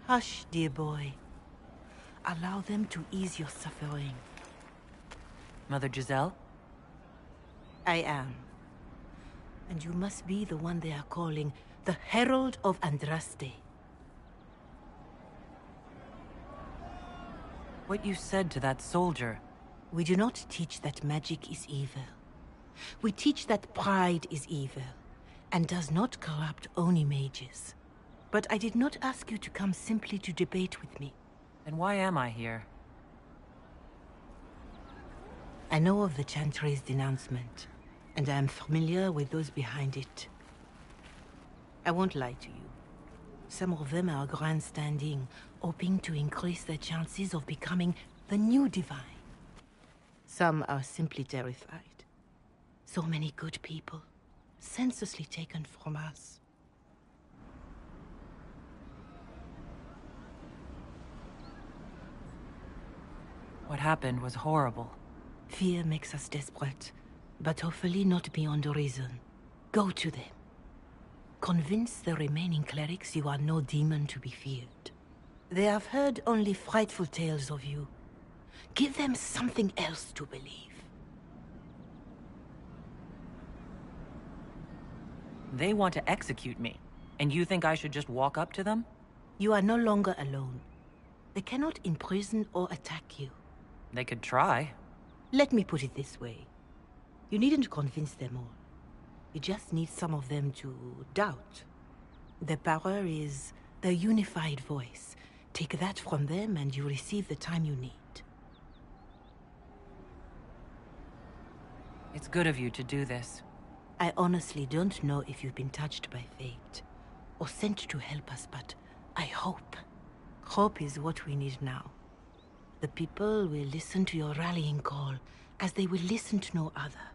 Hush, dear boy. Allow them to ease your suffering. Mother Giselle? I am. And you must be the one they are calling the Herald of Andraste. What you said to that soldier... We do not teach that magic is evil. We teach that pride is evil, and does not corrupt only mages. But I did not ask you to come simply to debate with me. Then why am I here? I know of the Chantry's denouncement, and I am familiar with those behind it. I won't lie to you. Some of them are grandstanding, hoping to increase their chances of becoming the new divine. Some are simply terrified. So many good people, senselessly taken from us. What happened was horrible. Fear makes us desperate, but hopefully not beyond reason. Go to them. Convince the remaining clerics you are no demon to be feared. They have heard only frightful tales of you. Give them something else to believe. They want to execute me, and you think I should just walk up to them? You are no longer alone. They cannot imprison or attack you. They could try. Let me put it this way. You needn't convince them all. You just need some of them to doubt. Their power is their unified voice. Take that from them and you receive the time you need. It's good of you to do this. I honestly don't know if you've been touched by fate, or sent to help us, but I hope. Hope is what we need now. The people will listen to your rallying call, as they will listen to no other.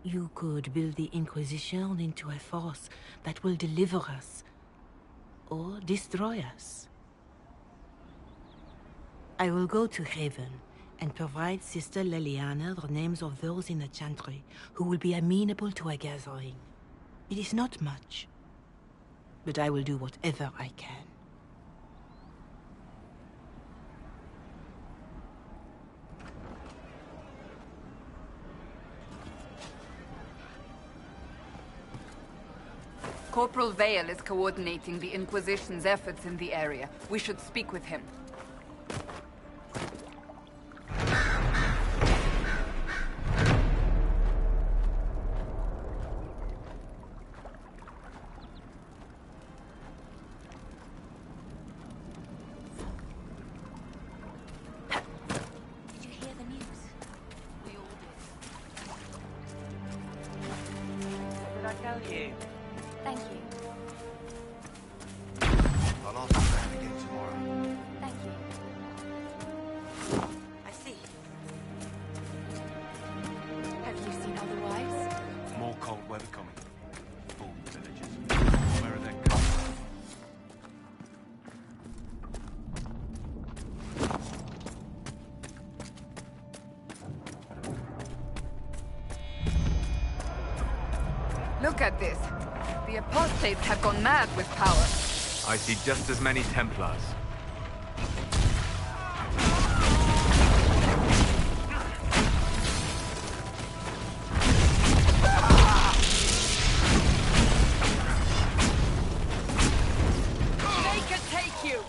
You could build the Inquisition into a force that will deliver us, or destroy us. I will go to Haven, and provide Sister Leliana the names of those in the Chantry who will be amenable to a gathering. It is not much, but I will do whatever I can. Corporal Vale is coordinating the Inquisition's efforts in the area. We should speak with him. Thank you. I'll ask you that again tomorrow. Thank you. I see. Have you seen otherwise? More cold weather coming. Full villages. Where are they coming from? Look at this. The apostates have gone mad with power. I see just as many Templars. They can take you!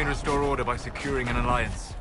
Restore order by securing an alliance.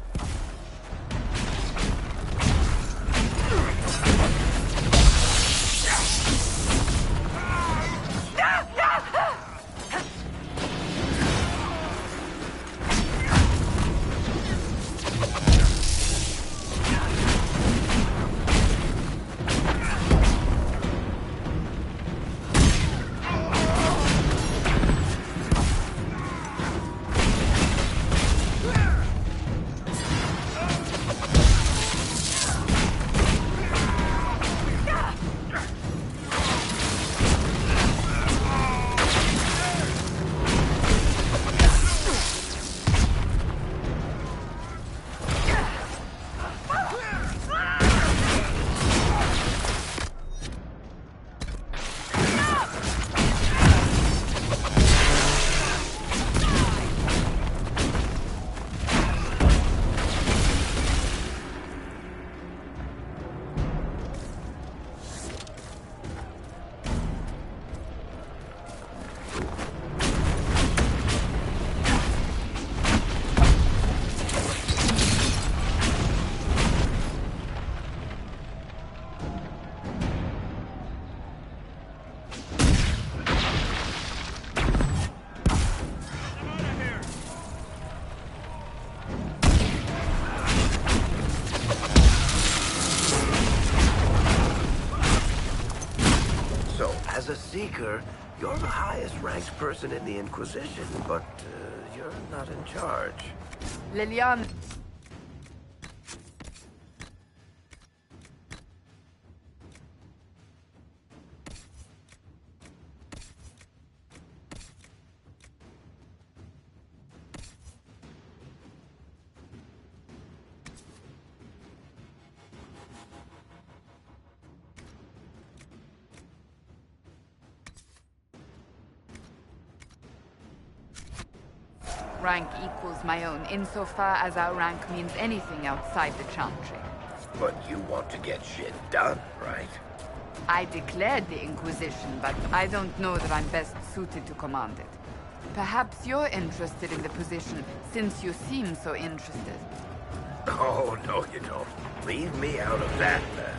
Seeker, you're the highest-ranked person in the Inquisition, but you're not in charge. Lilian... Rank equals my own, insofar as our rank means anything outside the Chantry. But you want to get shit done, right? I declared the Inquisition, but I don't know that I'm best suited to command it. Perhaps you're interested in the position, since you seem so interested. Oh, no you don't. Leave me out of that mess.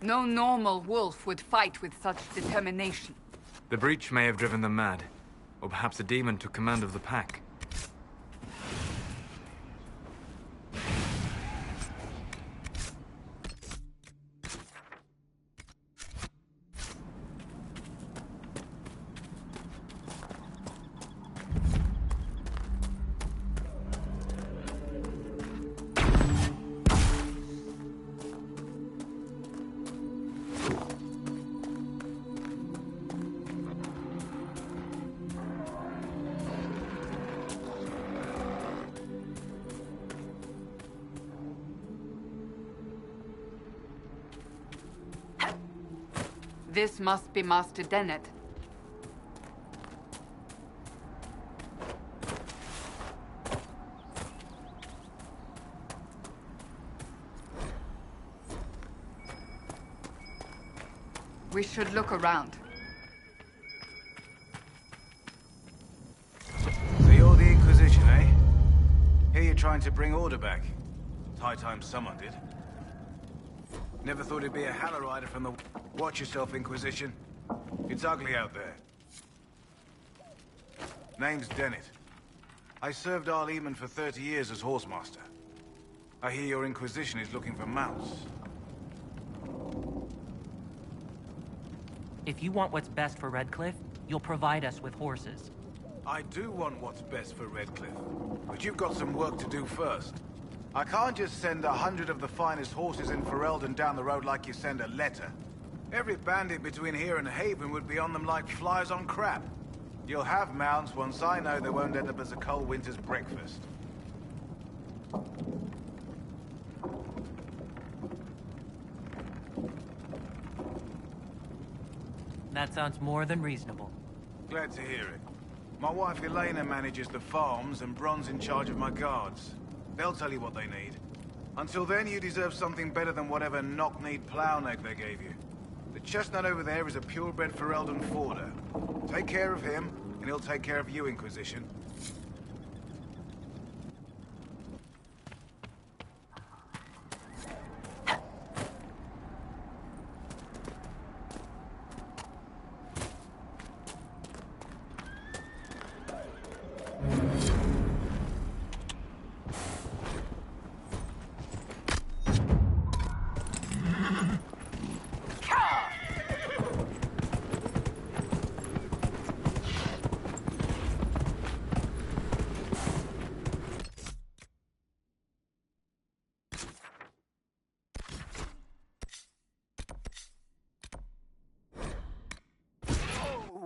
No normal wolf would fight with such determination. The breach may have driven them mad. Or perhaps a demon took command of the pack. This must be Master Dennett. We should look around. So you're the Inquisition, eh? Here you're trying to bring order back. It's high time someone did. Never thought it'd be a Hallow-Rider from the... Watch yourself, Inquisition. It's ugly out there. Name's Dennett. I served Arl Eamon for 30 years as Horsemaster. I hear your Inquisition is looking for mounts. If you want what's best for Redcliffe, you'll provide us with horses. I do want what's best for Redcliffe, but you've got some work to do first. I can't just send 100 of the finest horses in Ferelden down the road like you send a letter. Every bandit between here and Haven would be on them like flies on crap. You'll have mounts once I know they won't end up as a cold winter's breakfast. That sounds more than reasonable. Glad to hear it. My wife Elena manages the farms and Bron's in charge of my guards. They'll tell you what they need. Until then, you deserve something better than whatever knock-kneed plow neck they gave you. The chestnut over there is a purebred Ferelden forder. Take care of him, and he'll take care of you, Inquisition.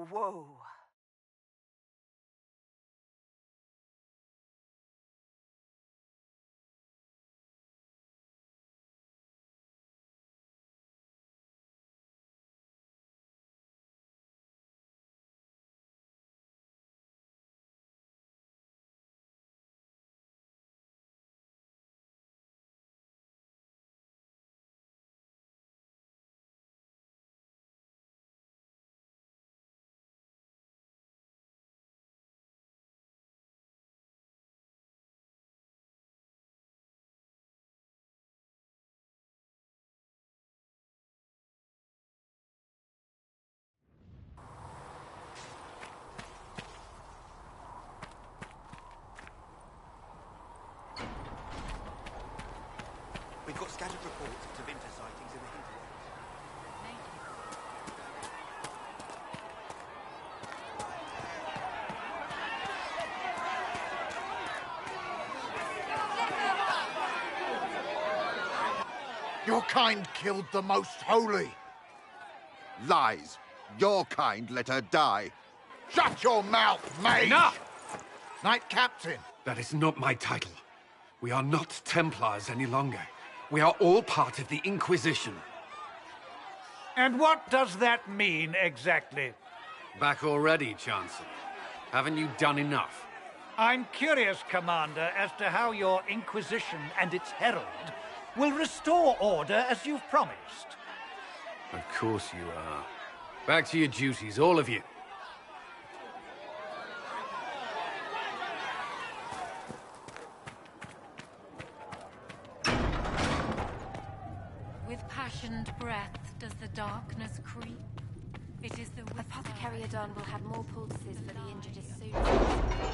Whoa. We've got scattered reports of Vinter sightings in the hinterlands. Your kind killed the most holy. Lies. Your kind let her die. Shut your mouth, mage! Enough! Knight Captain. That is not my title. We are not Templars any longer. We are all part of the Inquisition. And what does that mean, exactly? Back already, Chancellor. Haven't you done enough? I'm curious, Commander, as to how your Inquisition and its herald will restore order as you've promised. Of course you are. Back to your duties, all of you. With passionate breath, does the darkness creep. It is the Apothecary Adon will have more poultices for the injured as soon as possible.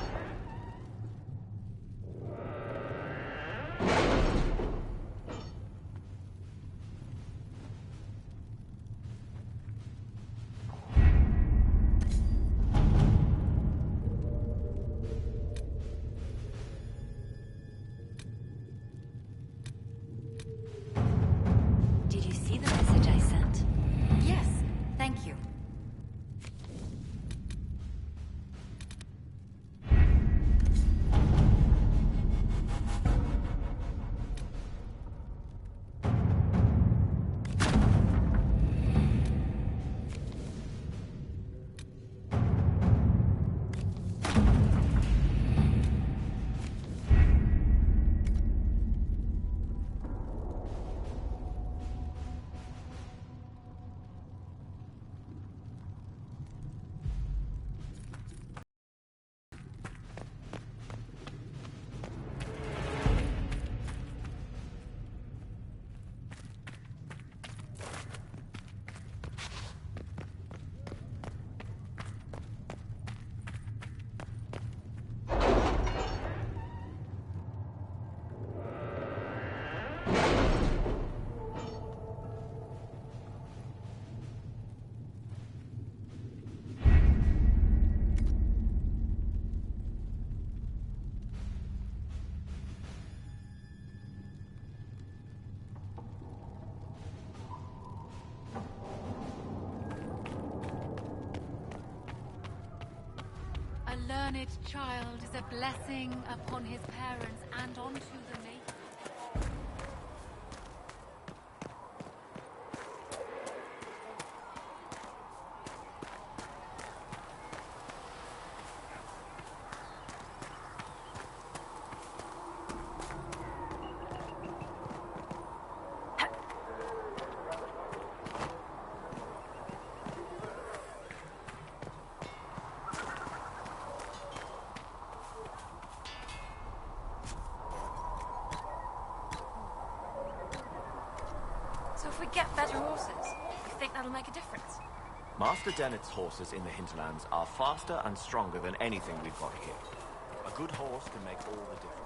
Did you see the message I sent? Yes, thank you. A learned child is a blessing upon his parents and onto the nation. So if we get better horses, you think that'll make a difference? Master Dennett's horses in the hinterlands are faster and stronger than anything we've got here. A good horse can make all the difference.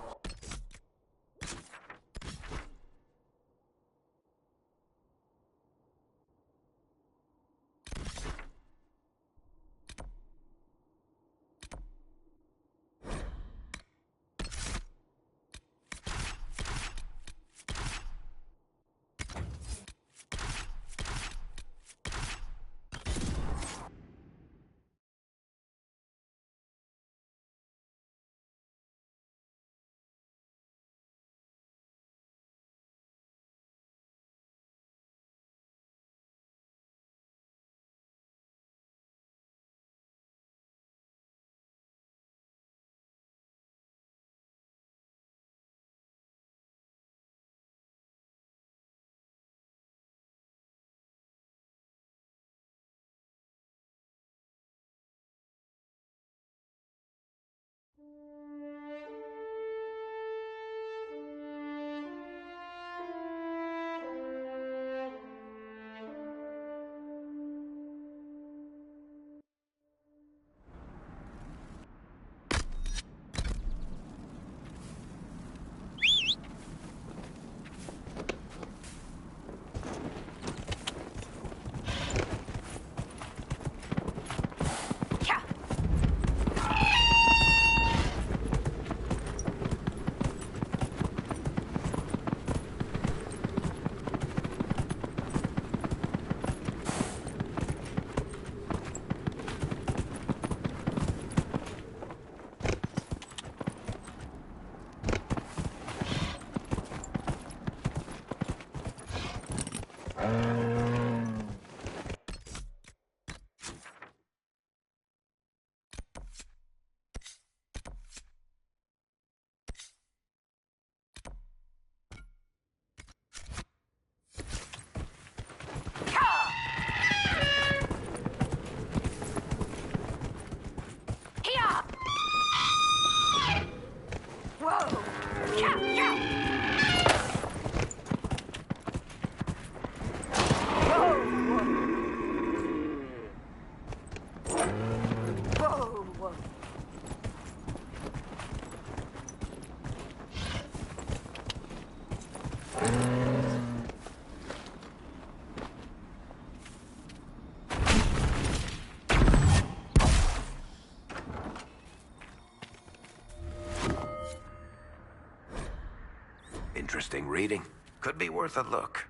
Interesting reading. Could be worth a look.